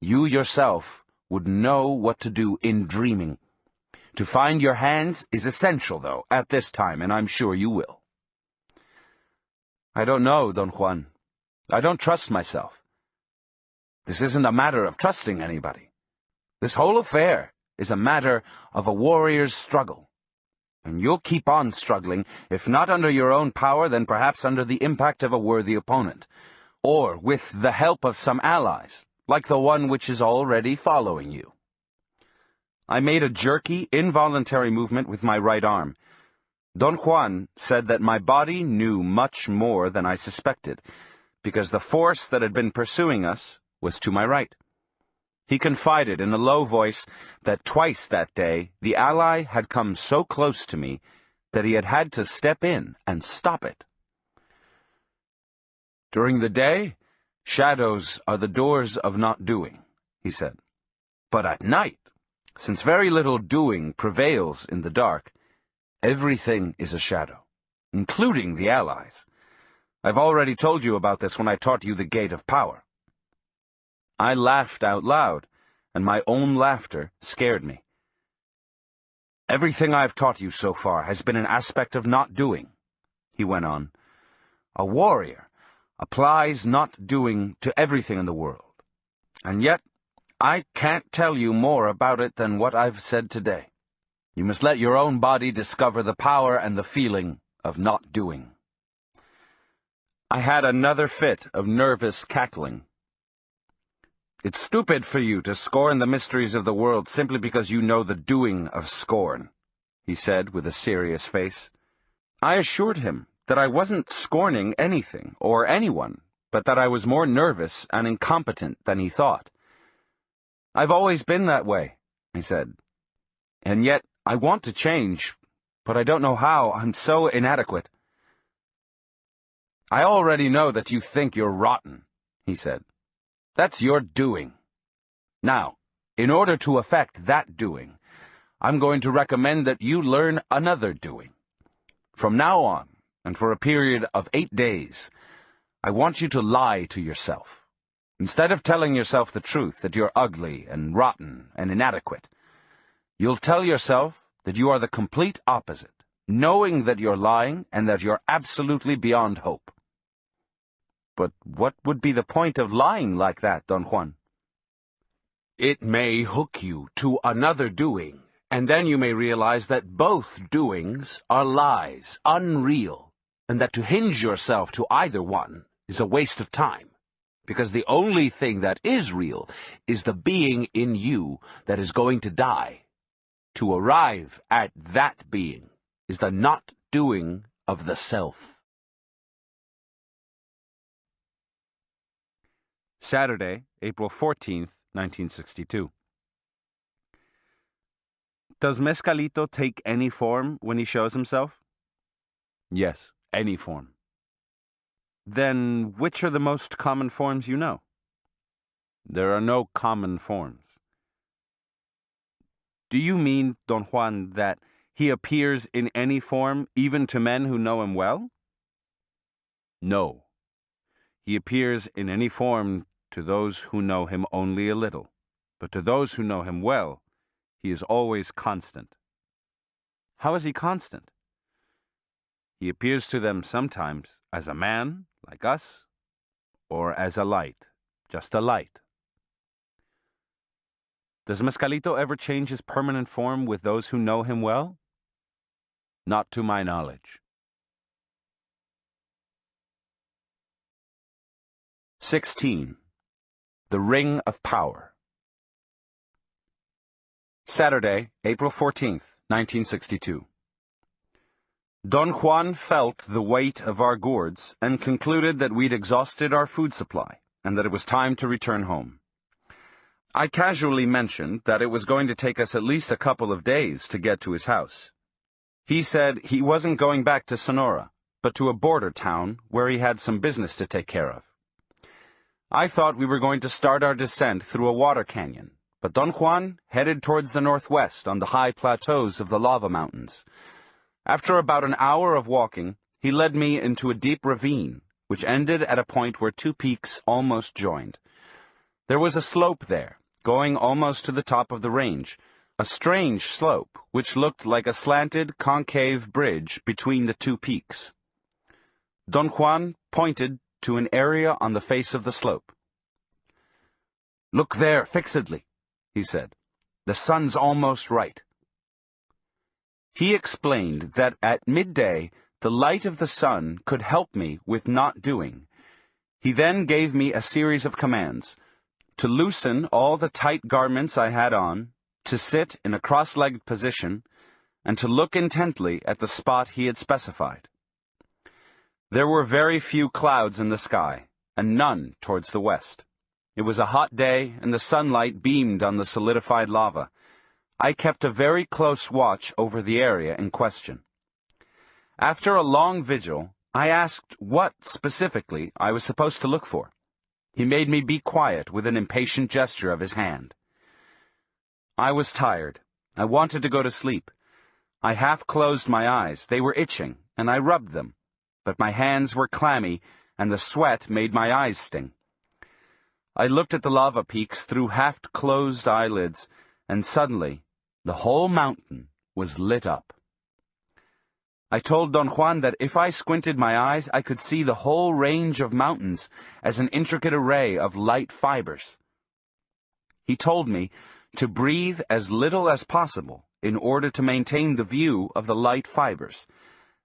you yourself would know what to do in dreaming. To find your hands is essential, though, at this time, and I'm sure you will. I don't know, Don Juan. I don't trust myself. This isn't a matter of trusting anybody. This whole affair is a matter of a warrior's struggle. And you'll keep on struggling, if not under your own power, then perhaps under the impact of a worthy opponent, or with the help of some allies, like the one which is already following you. I made a jerky, involuntary movement with my right arm. Don Juan said that my body knew much more than I suspected, because the force that had been pursuing us was to my right. He confided in a low voice that twice that day the ally had come so close to me that he had had to step in and stop it. During the day, shadows are the doors of not doing, he said. But at night, since very little doing prevails in the dark, everything is a shadow, including the allies. I've already told you about this when I taught you the gate of power. I laughed out loud, and my own laughter scared me. Everything I've taught you so far has been an aspect of not doing, he went on. A warrior applies not doing to everything in the world. And yet, I can't tell you more about it than what I've said today. You must let your own body discover the power and the feeling of not doing. I had another fit of nervous cackling. It's stupid for you to scorn the mysteries of the world simply because you know the doing of scorn, he said with a serious face. I assured him that I wasn't scorning anything or anyone, but that I was more nervous and incompetent than he thought. I've always been that way, he said. And yet I want to change, but I don't know how. I'm so inadequate. I already know that you think you're rotten, he said. That's your doing. Now, in order to affect that doing, I'm going to recommend that you learn another doing. From now on, and for a period of 8 days, I want you to lie to yourself. Instead of telling yourself the truth that you're ugly and rotten and inadequate, you'll tell yourself that you are the complete opposite, knowing that you're lying and that you're absolutely beyond hope. But what would be the point of lying like that, Don Juan? It may hook you to another doing, and then you may realize that both doings are lies, unreal, and that to hinge yourself to either one is a waste of time, because the only thing that is real is the being in you that is going to die. To arrive at that being is the not doing of the self. Saturday, April 14th, 1962. Does Mescalito take any form when he shows himself? Yes, any form. Then which are the most common forms you know? There are no common forms. Do you mean, Don Juan, that he appears in any form, even to men who know him well? No. He appears in any form to those who know him only a little, but to those who know him well, he is always constant. How is he constant? He appears to them sometimes as a man, like us, or as a light, just a light. Does Mescalito ever change his permanent form with those who know him well? Not to my knowledge. 16. The Ring of Power. Saturday, April 14th, 1962. Don Juan felt the weight of our gourds and concluded that we'd exhausted our food supply and that it was time to return home. I casually mentioned that it was going to take us at least a couple of days to get to his house. He said he wasn't going back to Sonora, but to a border town where he had some business to take care of. I thought we were going to start our descent through a water canyon, but Don Juan headed towards the northwest on the high plateaus of the lava mountains. After about an hour of walking, he led me into a deep ravine, which ended at a point where two peaks almost joined. There was a slope there, going almost to the top of the range, a strange slope which looked like a slanted, concave bridge between the two peaks. Don Juan pointed to an area on the face of the slope. "Look there, fixedly," he said. "The sun's almost right." He explained that at midday the light of the sun could help me with not doing. He then gave me a series of commands: to loosen all the tight garments I had on, to sit in a cross-legged position, and to look intently at the spot he had specified. There were very few clouds in the sky, and none towards the west. It was a hot day, and the sunlight beamed on the solidified lava. I kept a very close watch over the area in question. After a long vigil, I asked what, specifically, I was supposed to look for. He made me be quiet with an impatient gesture of his hand. I was tired. I wanted to go to sleep. I half closed my eyes. They were itching, and I rubbed them. But my hands were clammy, and the sweat made my eyes sting. I looked at the lava peaks through half-closed eyelids, and suddenly the whole mountain was lit up. I told Don Juan that if I squinted my eyes, I could see the whole range of mountains as an intricate array of light fibers. He told me to breathe as little as possible in order to maintain the view of the light fibers,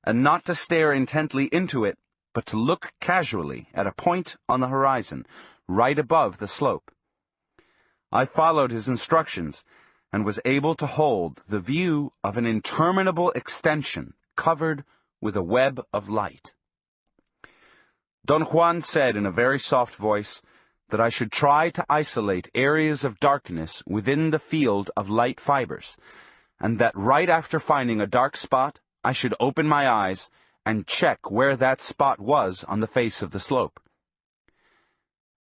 and not to stare intently into it, but to look casually at a point on the horizon, right above the slope. I followed his instructions, and was able to hold the view of an interminable extension covered with a web of light. Don Juan said in a very soft voice that I should try to isolate areas of darkness within the field of light fibers, and that right after finding a dark spot, I should open my eyes and check where that spot was on the face of the slope.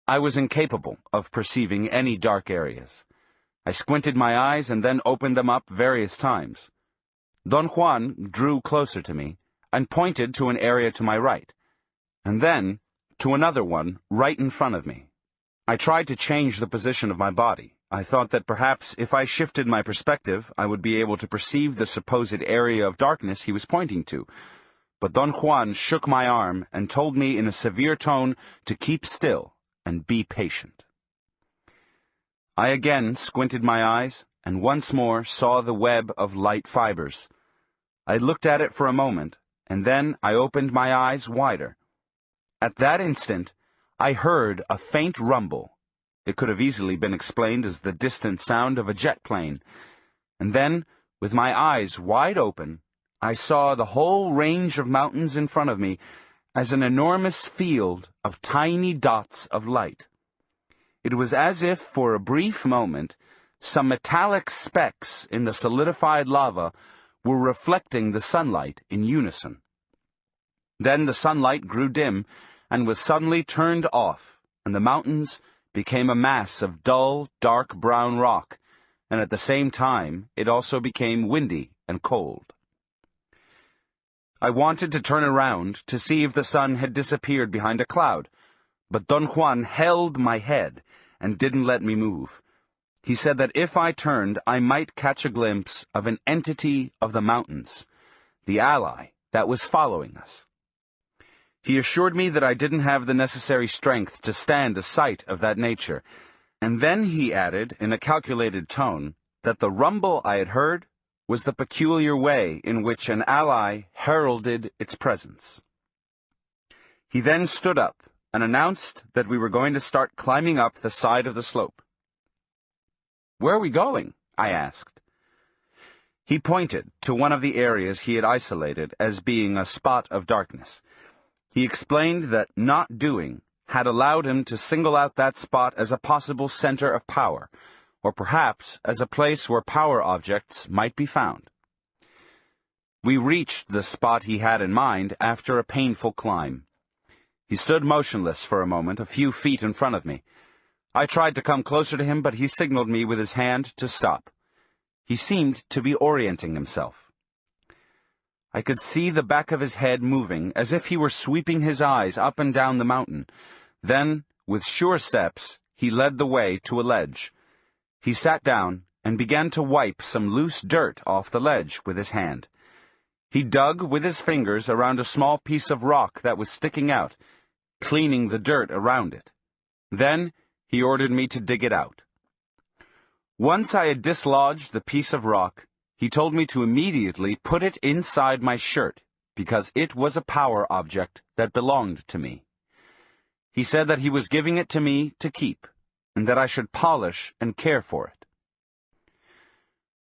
I was incapable of perceiving any dark areas. I squinted my eyes and then opened them up various times. Don Juan drew closer to me and pointed to an area to my right, and then to another one right in front of me. I tried to change the position of my body. I thought that perhaps if I shifted my perspective, I would be able to perceive the supposed area of darkness he was pointing to. But Don Juan shook my arm and told me in a severe tone to keep still and be patient. I again squinted my eyes and once more saw the web of light fibers. I looked at it for a moment, and then I opened my eyes wider. At that instant, I heard a faint rumble. It could have easily been explained as the distant sound of a jet plane. And then, with my eyes wide open, I saw the whole range of mountains in front of me as an enormous field of tiny dots of light. It was as if, for a brief moment, some metallic specks in the solidified lava were reflecting the sunlight in unison. Then the sunlight grew dim and was suddenly turned off, and the mountains became a mass of dull, dark brown rock, and at the same time it also became windy and cold. I wanted to turn around to see if the sun had disappeared behind a cloud, but Don Juan held my head and didn't let me move. He said that if I turned, I might catch a glimpse of an entity of the mountains, the ally that was following us. He assured me that I didn't have the necessary strength to stand a sight of that nature, and then he added, in a calculated tone, that the rumble I had heard was the peculiar way in which an ally heralded its presence. He then stood up and announced that we were going to start climbing up the side of the slope. "Where are we going?" I asked. He pointed to one of the areas he had isolated as being a spot of darkness. He explained that not doing had allowed him to single out that spot as a possible center of power, or perhaps as a place where power objects might be found. We reached the spot he had in mind after a painful climb. He stood motionless for a moment, a few feet in front of me. I tried to come closer to him, but he signaled me with his hand to stop. He seemed to be orienting himself. I could see the back of his head moving, as if he were sweeping his eyes up and down the mountain. Then, with sure steps, he led the way to a ledge. He sat down and began to wipe some loose dirt off the ledge with his hand. He dug with his fingers around a small piece of rock that was sticking out, cleaning the dirt around it. Then he ordered me to dig it out. Once I had dislodged the piece of rock, he told me to immediately put it inside my shirt, because it was a power object that belonged to me. He said that he was giving it to me to keep, and that I should polish and care for it.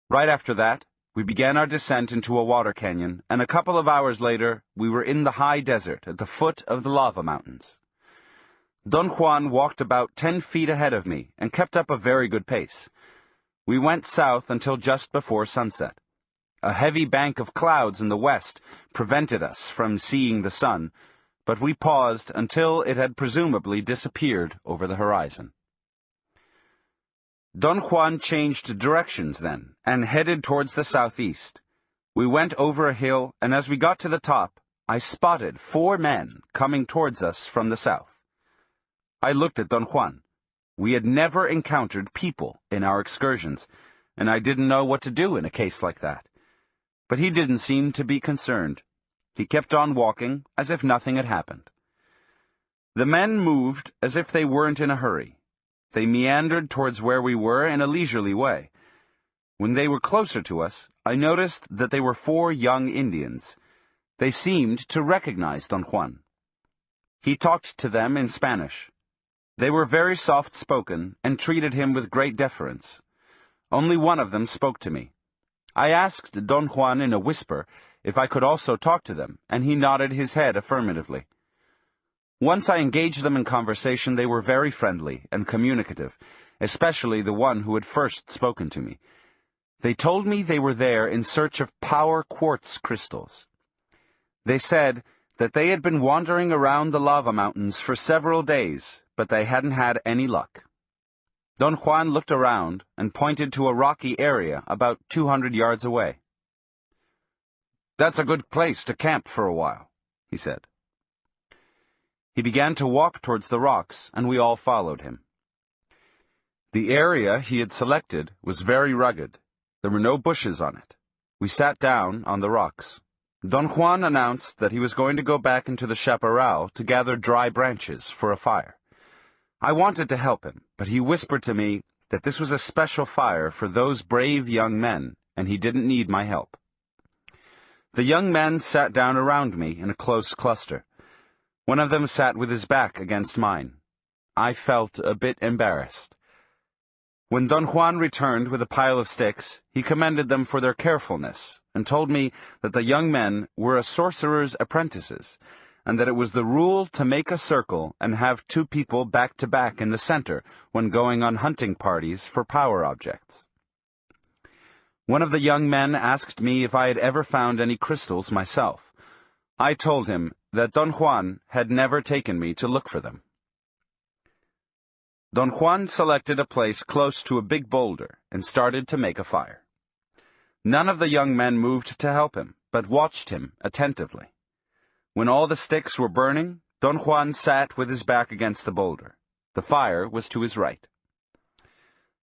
Right after that, we began our descent into a water canyon, and a couple of hours later, we were in the high desert at the foot of the lava mountains. Don Juan walked about 10 feet ahead of me and kept up a very good pace. We went south until just before sunset. A heavy bank of clouds in the west prevented us from seeing the sun, but we paused until it had presumably disappeared over the horizon. Don Juan changed directions then, and headed towards the southeast. We went over a hill, and as we got to the top, I spotted 4 men coming towards us from the south. I looked at Don Juan. We had never encountered people in our excursions, and I didn't know what to do in a case like that. But he didn't seem to be concerned. He kept on walking as if nothing had happened. The men moved as if they weren't in a hurry. They meandered towards where we were in a leisurely way. When they were closer to us, I noticed that they were 4 young Indians. They seemed to recognize Don Juan. He talked to them in Spanish. They were very soft-spoken and treated him with great deference. Only one of them spoke to me. I asked Don Juan in a whisper if I could also talk to them, and he nodded his head affirmatively. Once I engaged them in conversation, they were very friendly and communicative, especially the one who had first spoken to me. They told me they were there in search of power quartz crystals. They said that they had been wandering around the lava mountains for several days, but they hadn't had any luck. Don Juan looked around and pointed to a rocky area about 200 yards away. "That's a good place to camp for a while," he said. He began to walk towards the rocks, and we all followed him. The area he had selected was very rugged. There were no bushes on it. We sat down on the rocks. Don Juan announced that he was going to go back into the chaparral to gather dry branches for a fire. I wanted to help him, but he whispered to me that this was a special fire for those brave young men, and he didn't need my help. The young men sat down around me in a close cluster. One of them sat with his back against mine. I felt a bit embarrassed. When Don Juan returned with a pile of sticks, he commended them for their carefulness and told me that the young men were a sorcerer's apprentices, and that it was the rule to make a circle and have 2 people back to back in the center when going on hunting parties for power objects. One of the young men asked me if I had ever found any crystals myself. I told him that Don Juan had never taken me to look for them. Don Juan selected a place close to a big boulder and started to make a fire. None of the young men moved to help him, but watched him attentively. When all the sticks were burning, Don Juan sat with his back against the boulder. The fire was to his right.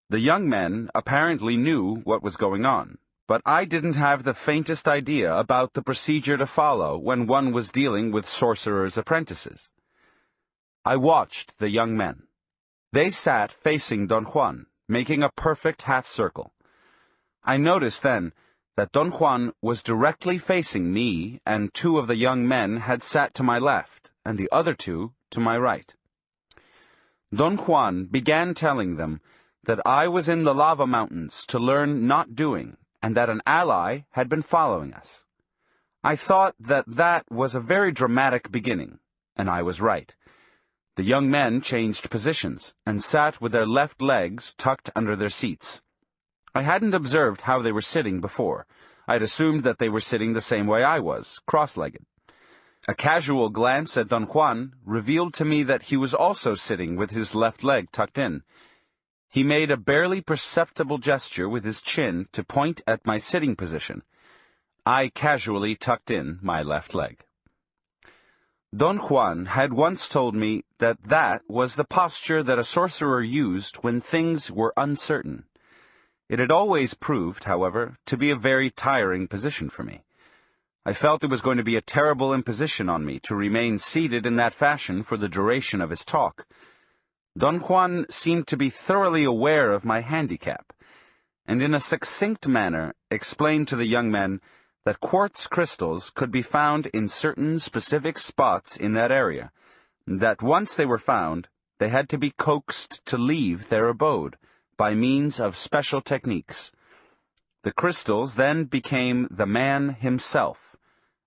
The young men apparently knew what was going on, but I didn't have the faintest idea about the procedure to follow when one was dealing with sorcerers' apprentices. I watched the young men. They sat facing Don Juan, making a perfect half-circle. I noticed then that Don Juan was directly facing me, and 2 of the young men had sat to my left, and the other 2 to my right. Don Juan began telling them that I was in the lava mountains to learn not doing, and that an ally had been following us. I thought that was a very dramatic beginning, and I was right. The young men changed positions, and sat with their left legs tucked under their seats. I hadn't observed how they were sitting before. I had assumed that they were sitting the same way I was, cross-legged. A casual glance at Don Juan revealed to me that he was also sitting with his left leg tucked in. He made a barely perceptible gesture with his chin to point at my sitting position. I casually tucked in my left leg. Don Juan had once told me that was the posture that a sorcerer used when things were uncertain. It had always proved, however, to be a very tiring position for me. I felt it was going to be a terrible imposition on me to remain seated in that fashion for the duration of his talk. Don Juan seemed to be thoroughly aware of my handicap, and in a succinct manner explained to the young men that quartz crystals could be found in certain specific spots in that area, that once they were found, they had to be coaxed to leave their abode by means of special techniques. The crystals then became the man himself,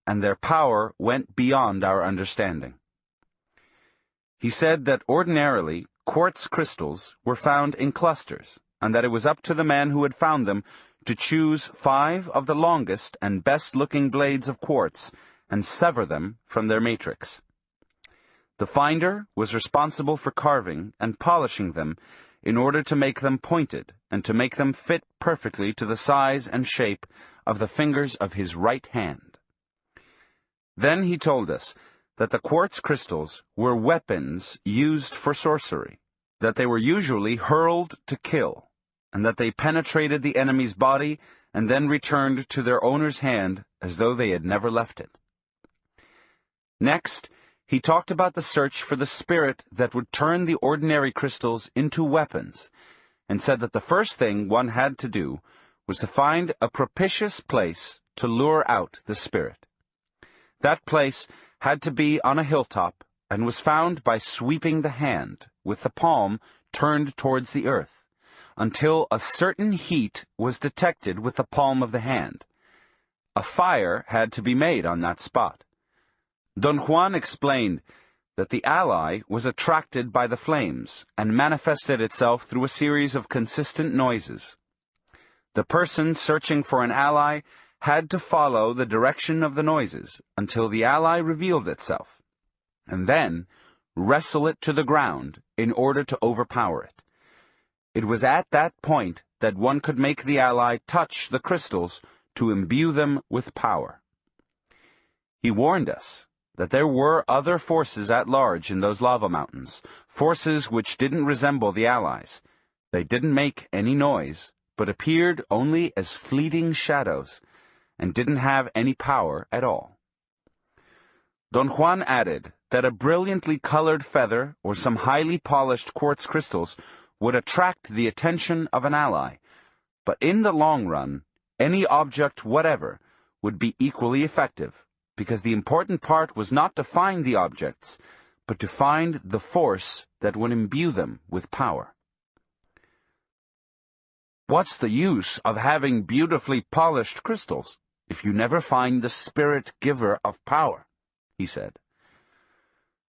and their power went beyond our understanding. He said that ordinarily quartz crystals were found in clusters, and that it was up to the man who had found them to choose 5 of the longest and best-looking blades of quartz and sever them from their matrix. The finder was responsible for carving and polishing them in order to make them pointed and to make them fit perfectly to the size and shape of the fingers of his right hand. Then he told us that the quartz crystals were weapons used for sorcery, that they were usually hurled to kill, and that they penetrated the enemy's body and then returned to their owner's hand as though they had never left it. Next, he talked about the search for the spirit that would turn the ordinary crystals into weapons, and said that the first thing one had to do was to find a propitious place to lure out the spirit. That place had to be on a hilltop, and was found by sweeping the hand, with the palm turned towards the earth, until a certain heat was detected with the palm of the hand. A fire had to be made on that spot. Don Juan explained that the ally was attracted by the flames and manifested itself through a series of consistent noises. The person searching for an ally had to follow the direction of the noises until the ally revealed itself, and then wrestle it to the ground in order to overpower it. It was at that point that one could make the ally touch the crystals to imbue them with power. He warned us that there were other forces at large in those lava mountains, forces which didn't resemble the allies. They didn't make any noise, but appeared only as fleeting shadows, and didn't have any power at all. Don Juan added that a brilliantly colored feather or some highly polished quartz crystals would attract the attention of an ally, but in the long run, any object whatever would be equally effective, because the important part was not to find the objects, but to find the force that would imbue them with power. "What's the use of having beautifully polished crystals if you never find the spirit giver of power?" he said.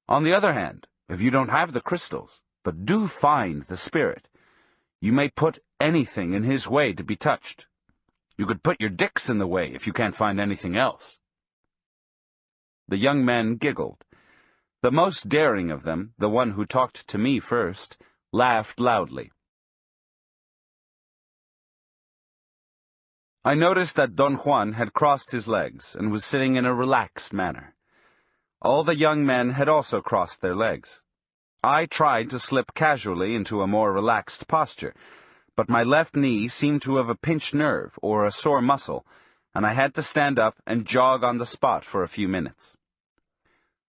"On the other hand, if you don't have the crystals, but do find the spirit, you may put anything in his way to be touched. You could put your dicks in the way if you can't find anything else." The young men giggled. The most daring of them, the one who talked to me first, laughed loudly. I noticed that Don Juan had crossed his legs and was sitting in a relaxed manner. All the young men had also crossed their legs. I tried to slip casually into a more relaxed posture, but my left knee seemed to have a pinched nerve or a sore muscle, and I had to stand up and jog on the spot for a few minutes.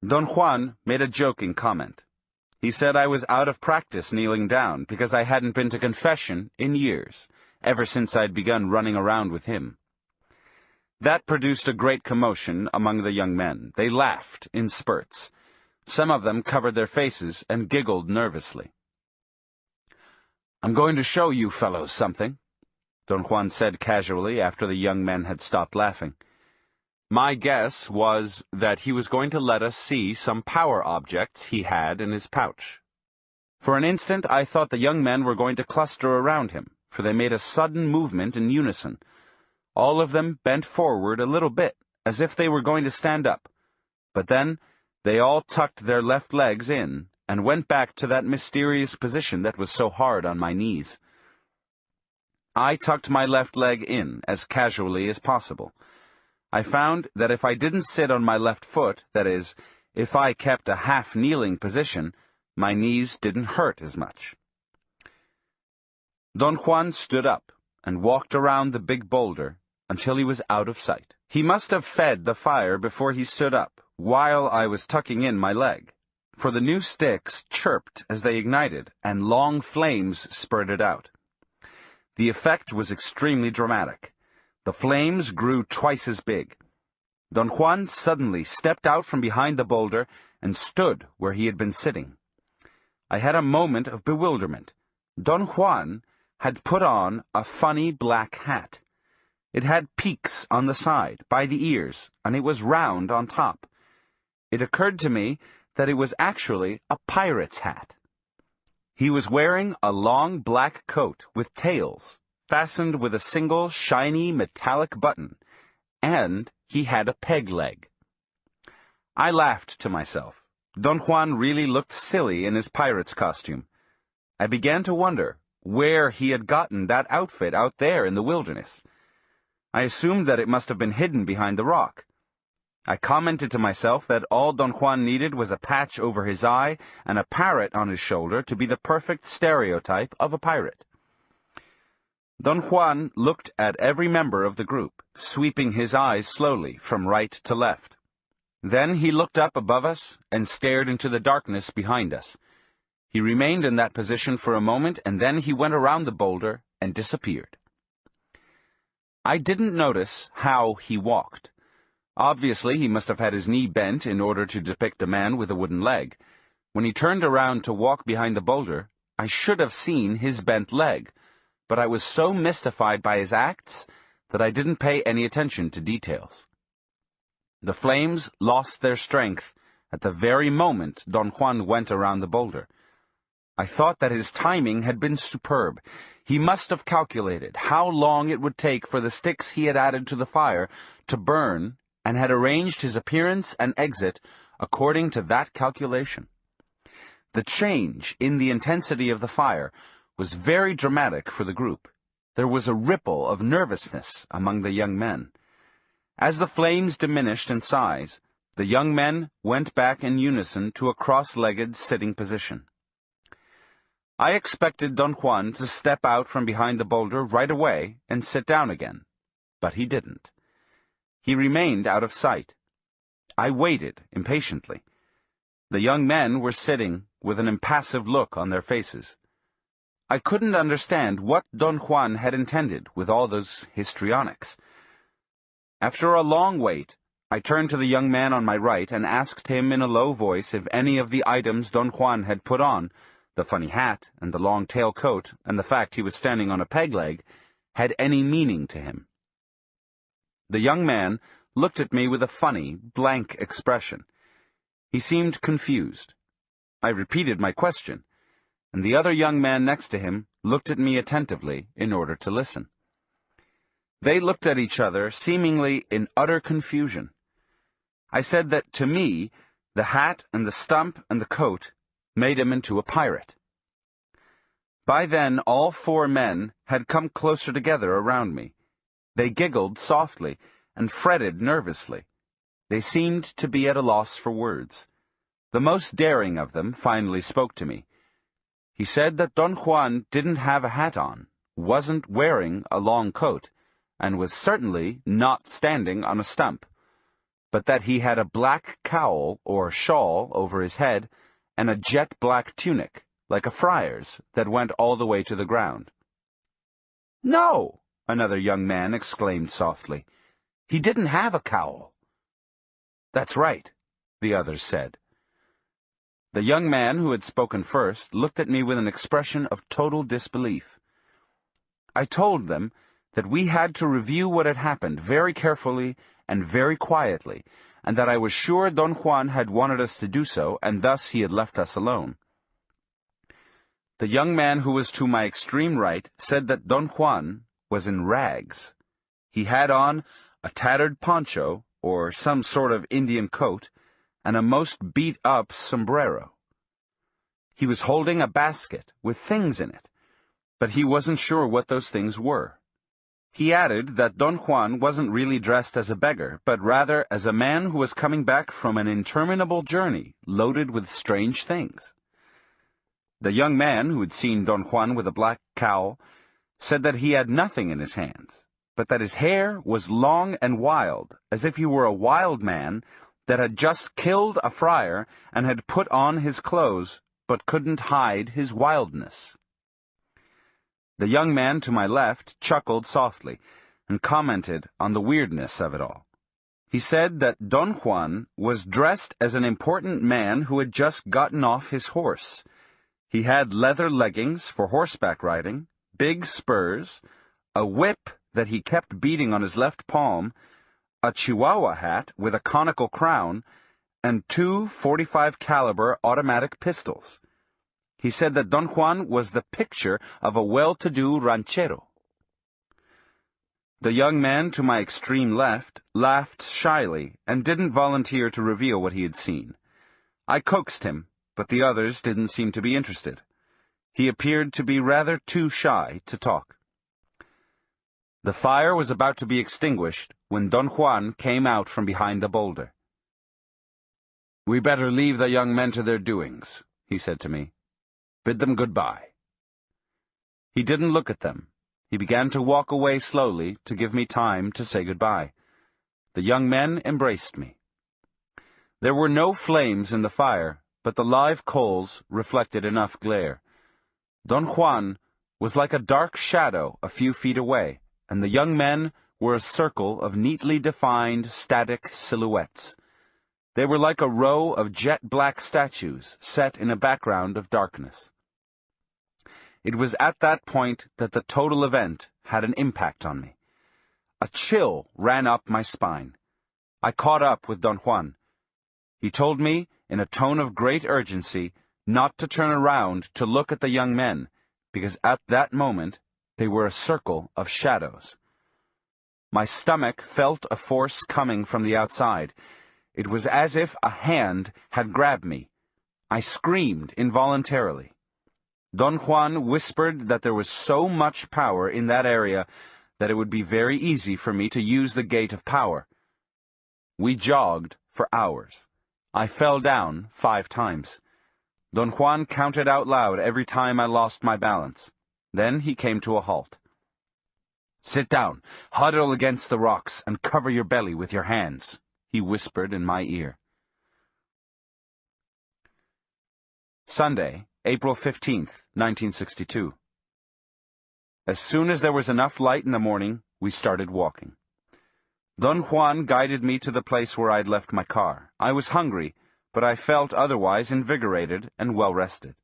Don Juan made a joking comment. He said I was out of practice kneeling down because I hadn't been to confession in years, ever since I'd begun running around with him. That produced a great commotion among the young men. They laughed in spurts. Some of them covered their faces and giggled nervously. "I'm going to show you fellows something," Don Juan said casually after the young men had stopped laughing. My guess was that he was going to let us see some power objects he had in his pouch. For an instant I thought the young men were going to cluster around him, for they made a sudden movement in unison. All of them bent forward a little bit, as if they were going to stand up, but then they all tucked their left legs in and went back to that mysterious position that was so hard on my knees. I tucked my left leg in as casually as possible. I found that if I didn't sit on my left foot, that is, if I kept a half-kneeling position, my knees didn't hurt as much. Don Juan stood up and walked around the big boulder until he was out of sight. He must have fed the fire before he stood up, while I was tucking in my leg, for the new sticks chirped as they ignited, and long flames spurted out. The effect was extremely dramatic. The flames grew twice as big. Don Juan suddenly stepped out from behind the boulder and stood where he had been sitting. I had a moment of bewilderment. Don Juan had put on a funny black hat. It had peaks on the side, by the ears, and it was round on top. It occurred to me that it was actually a pirate's hat. He was wearing a long black coat with tails, fastened with a single shiny metallic button, and he had a peg leg. I laughed to myself. Don Juan really looked silly in his pirate's costume. I began to wonder where he had gotten that outfit out there in the wilderness. I assumed that it must have been hidden behind the rock. I commented to myself that all Don Juan needed was a patch over his eye and a parrot on his shoulder to be the perfect stereotype of a pirate. Don Juan looked at every member of the group, sweeping his eyes slowly from right to left. Then he looked up above us and stared into the darkness behind us. He remained in that position for a moment, and then he went around the boulder and disappeared. I didn't notice how he walked. Obviously, he must have had his knee bent in order to depict a man with a wooden leg. When he turned around to walk behind the boulder, I should have seen his bent leg, but I was so mystified by his acts that I didn't pay any attention to details. The flames lost their strength at the very moment Don Juan went around the boulder. I thought that his timing had been superb. He must have calculated how long it would take for the sticks he had added to the fire to burn, and had arranged his appearance and exit according to that calculation. The change in the intensity of the fire was very dramatic for the group. There was a ripple of nervousness among the young men. As the flames diminished in size, the young men went back in unison to a cross-legged sitting position. I expected Don Juan to step out from behind the boulder right away and sit down again, but he didn't. He remained out of sight. I waited impatiently. The young men were sitting with an impassive look on their faces. I couldn't understand what Don Juan had intended with all those histrionics. After a long wait, I turned to the young man on my right and asked him in a low voice if any of the items Don Juan had put on, the funny hat and the long tail coat and the fact he was standing on a peg leg, had any meaning to him. The young man looked at me with a funny, blank expression. He seemed confused. I repeated my question, and the other young man next to him looked at me attentively in order to listen. They looked at each other, seemingly in utter confusion. I said that, to me, the hat and the stump and the coat made him into a pirate. By then, all four men had come closer together around me. They giggled softly and fretted nervously. They seemed to be at a loss for words. The most daring of them finally spoke to me. He said that Don Juan didn't have a hat on, wasn't wearing a long coat, and was certainly not standing on a stump, but that he had a black cowl or shawl over his head and a jet-black tunic, like a friar's, that went all the way to the ground. "No!" another young man exclaimed softly. "He didn't have a cowl." "That's right," the others said. The young man who had spoken first looked at me with an expression of total disbelief. I told them that we had to review what had happened very carefully and very quietly, and that I was sure Don Juan had wanted us to do so, and thus he had left us alone. The young man who was to my extreme right said that Don Juan was in rags. He had on a tattered poncho, or some sort of Indian coat, and a most beat-up sombrero. He was holding a basket with things in it, but he wasn't sure what those things were. He added that Don Juan wasn't really dressed as a beggar, but rather as a man who was coming back from an interminable journey loaded with strange things. The young man who had seen Don Juan with a black cowl said that he had nothing in his hands, but that his hair was long and wild, as if he were a wild man that had just killed a friar and had put on his clothes, but couldn't hide his wildness. The young man to my left chuckled softly and commented on the weirdness of it all. He said that Don Juan was dressed as an important man who had just gotten off his horse. He had leather leggings for horseback riding, big spurs, a whip that he kept beating on his left palm, a Chihuahua hat with a conical crown, and 2 .45 caliber automatic pistols. He said that Don Juan was the picture of a well-to-do ranchero. The young man to my extreme left laughed shyly and didn't volunteer to reveal what he had seen. I coaxed him, but the others didn't seem to be interested. He appeared to be rather too shy to talk. The fire was about to be extinguished when Don Juan came out from behind the boulder. "We better leave the young men to their doings," he said to me. "Bid them goodbye." He didn't look at them. He began to walk away slowly to give me time to say goodbye. The young men embraced me. There were no flames in the fire, but the live coals reflected enough glare. Don Juan was like a dark shadow a few feet away, and the young men were a circle of neatly defined, static silhouettes. They were like a row of jet-black statues set in a background of darkness. It was at that point that the total event had an impact on me. A chill ran up my spine. I caught up with Don Juan. He told me, in a tone of great urgency, not to turn around to look at the young men, because at that moment they were a circle of shadows. My stomach felt a force coming from the outside. It was as if a hand had grabbed me. I screamed involuntarily. Don Juan whispered that there was so much power in that area that it would be very easy for me to use the gate of power. We jogged for hours. I fell down 5 times. Don Juan counted out loud every time I lost my balance. Then he came to a halt. "Sit down, huddle against the rocks, and cover your belly with your hands," he whispered in my ear. Sunday, April 15th, 1962. As soon as there was enough light in the morning, we started walking. Don Juan guided me to the place where I'd left my car. I was hungry, but I felt otherwise invigorated and well-rested.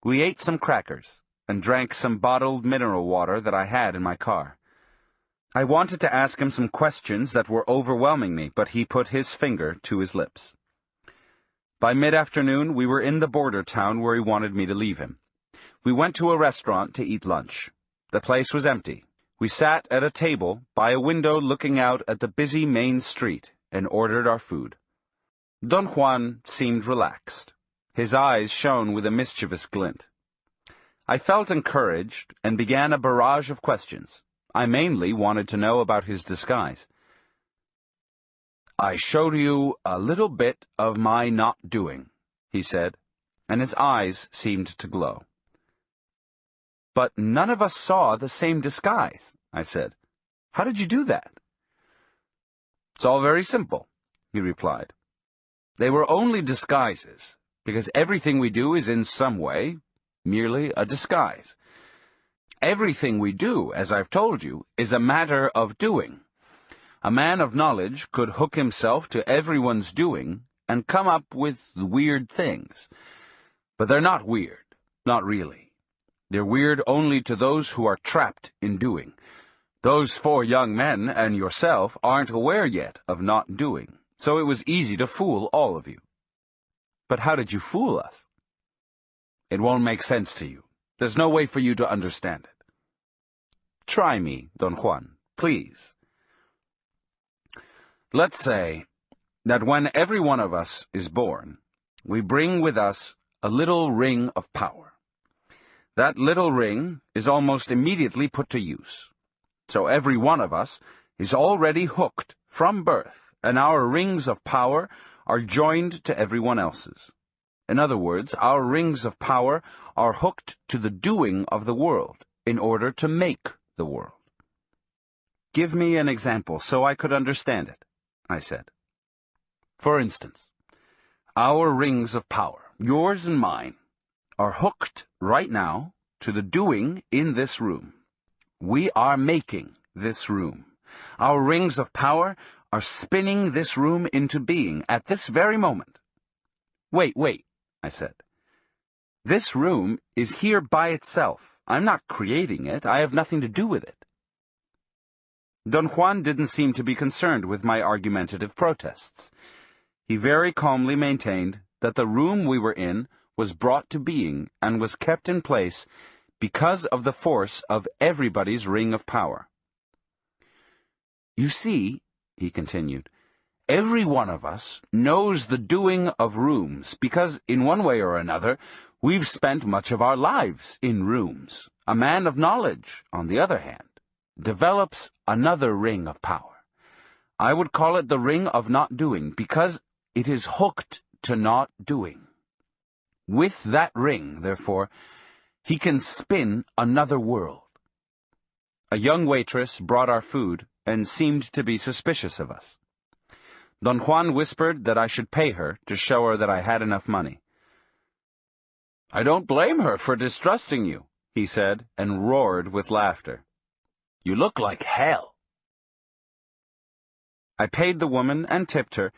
We ate some crackers and drank some bottled mineral water that I had in my car. I wanted to ask him some questions that were overwhelming me, but he put his finger to his lips. By mid-afternoon, we were in the border town where he wanted me to leave him. We went to a restaurant to eat lunch. The place was empty. We sat at a table by a window looking out at the busy main street and ordered our food. Don Juan seemed relaxed. His eyes shone with a mischievous glint. I felt encouraged and began a barrage of questions. I mainly wanted to know about his disguise. "I showed you a little bit of my not doing," he said, and his eyes seemed to glow. "But none of us saw the same disguise," I said. "How did you do that?" "It's all very simple," he replied. "They were only disguises, because everything we do is in some way merely a disguise. Everything we do, as I've told you, is a matter of doing. A man of knowledge could hook himself to everyone's doing and come up with weird things. But they're not weird, not really. They're weird only to those who are trapped in doing. Those 4 young men and yourself aren't aware yet of not doing, so it was easy to fool all of you." "But how did you fool us?" "It won't make sense to you. There's no way for you to understand it." "Try me, Don Juan, please." Let's say that when every one of us is born, we bring with us a little ring of power. That little ring is almost immediately put to use. So every one of us is already hooked from birth, and our rings of power are joined to everyone else's. In other words, our rings of power are hooked to the doing of the world in order to make the world. "Give me an example so I could understand it," I said. "For instance, our rings of power, yours and mine, are hooked right now to the doing in this room. We are making this room. Our rings of power are spinning this room into being at this very moment." Wait, I said. "This room is here by itself. I'm not creating it. I have nothing to do with it." Don Juan didn't seem to be concerned with my argumentative protests. He very calmly maintained that the room we were in was brought to being and was kept in place because of the force of everybody's ring of power. "You see," he continued, "every one of us knows the doing of rooms because, in one way or another, we've spent much of our lives in rooms. A man of knowledge, on the other hand, develops another ring of power. I would call it the ring of not doing because it is hooked to not doing. With that ring, therefore, he can spin another world. a young waitress brought our food and seemed to be suspicious of us. Don Juan whispered that I should pay her to show her that I had enough money. "I don't blame her for distrusting you," he said, and roared with laughter. "You look like hell." I paid the woman and tipped her,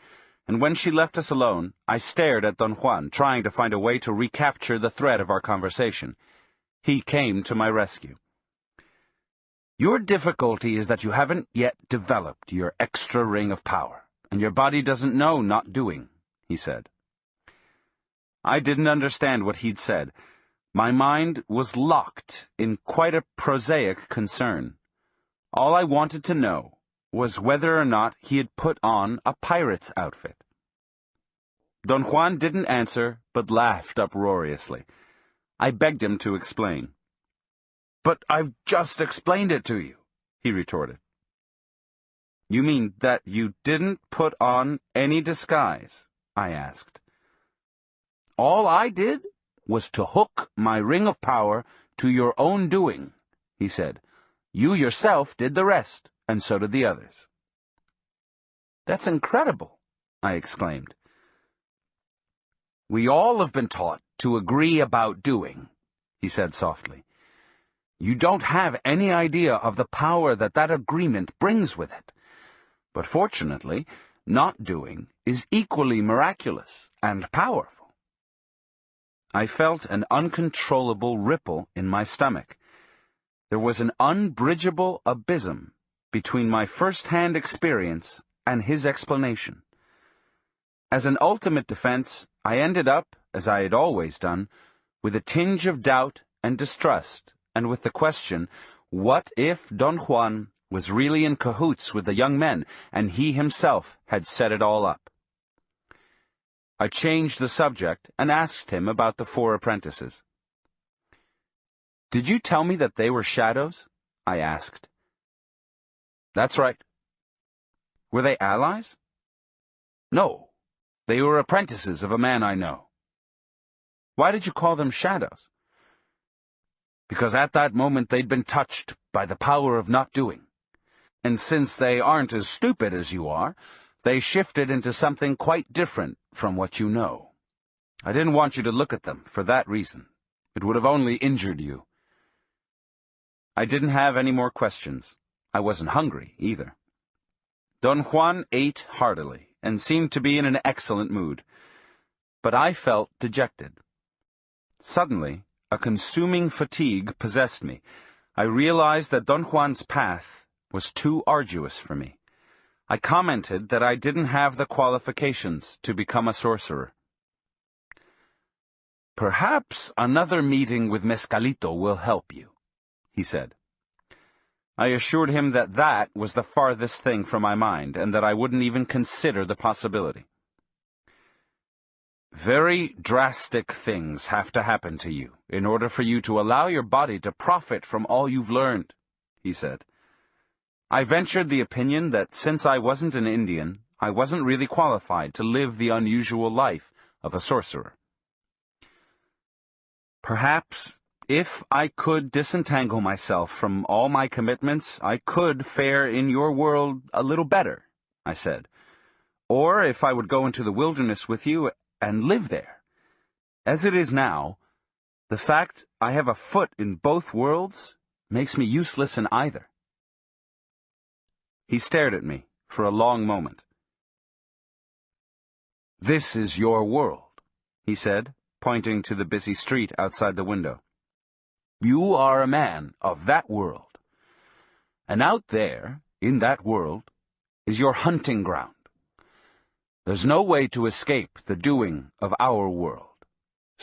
and when she left us alone, I stared at Don Juan, trying to find a way to recapture the thread of our conversation. He came to my rescue. "Your difficulty is that you haven't yet developed your extra ring of power, and your body doesn't know not doing," he said. I didn't understand what he'd said. My mind was locked in quite a prosaic concern. All I wanted to know was whether or not he had put on a pirate's outfit. Don Juan didn't answer, but laughed uproariously. I begged him to explain. "But I've just explained it to you," he retorted. "You mean that you didn't put on any disguise?" I asked. "All I did was to hook my ring of power to your own doing," he said. "You yourself did the rest, and so did the others." "That's incredible," I exclaimed. "We all have been taught to agree about doing," he said softly. "You don't have any idea of the power that agreement brings with it. But fortunately, not doing is equally miraculous and powerful." I felt an uncontrollable ripple in my stomach. There was an unbridgeable abysm between my first-hand experience and his explanation. As an ultimate defense, I ended up, as I had always done, with a tinge of doubt and distrust, and with the question, what if Don Juan was really in cahoots with the young men, and he himself had set it all up? I changed the subject and asked him about the 4 apprentices. "Did you tell me that they were shadows?" I asked. "That's right." "Were they allies?" "No. They were apprentices of a man I know." "Why did you call them shadows?" "Because at that moment they'd been touched by the power of not doing. And since they aren't as stupid as you are, they shifted into something quite different from what you know. I didn't want you to look at them for that reason. It would have only injured you." I didn't have any more questions. I wasn't hungry, either. Don Juan ate heartily and seemed to be in an excellent mood. But I felt dejected. Suddenly, a consuming fatigue possessed me. I realized that Don Juan's path was too arduous for me. I commented that I didn't have the qualifications to become a sorcerer. "Perhaps another meeting with Mescalito will help you," he said. I assured him that that was the farthest thing from my mind, and that I wouldn't even consider the possibility. "Very drastic things have to happen to you in order for you to allow your body to profit from all you've learned," he said. I ventured the opinion that since I wasn't an Indian, I wasn't really qualified to live the unusual life of a sorcerer. "Perhaps, if I could disentangle myself from all my commitments, I could fare in your world a little better," I said. "Or if I would go into the wilderness with you and live there. As it is now, the fact I have a foot in both worlds makes me useless in either." He stared at me for a long moment. "This is your world," he said, pointing to the busy street outside the window. "You are a man of that world. And out there, in that world, is your hunting ground. There's no way to escape the doing of our world.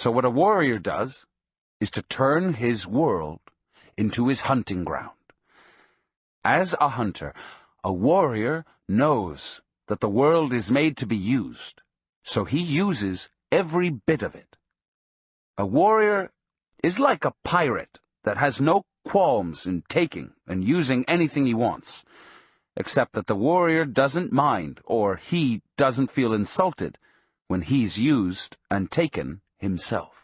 So what a warrior does is to turn his world into his hunting ground. As a hunter, a warrior knows that the world is made to be used, so he uses every bit of it. A warrior is like a pirate that has no qualms in taking and using anything he wants, except that the warrior doesn't mind or he doesn't feel insulted when he's used and taken himself."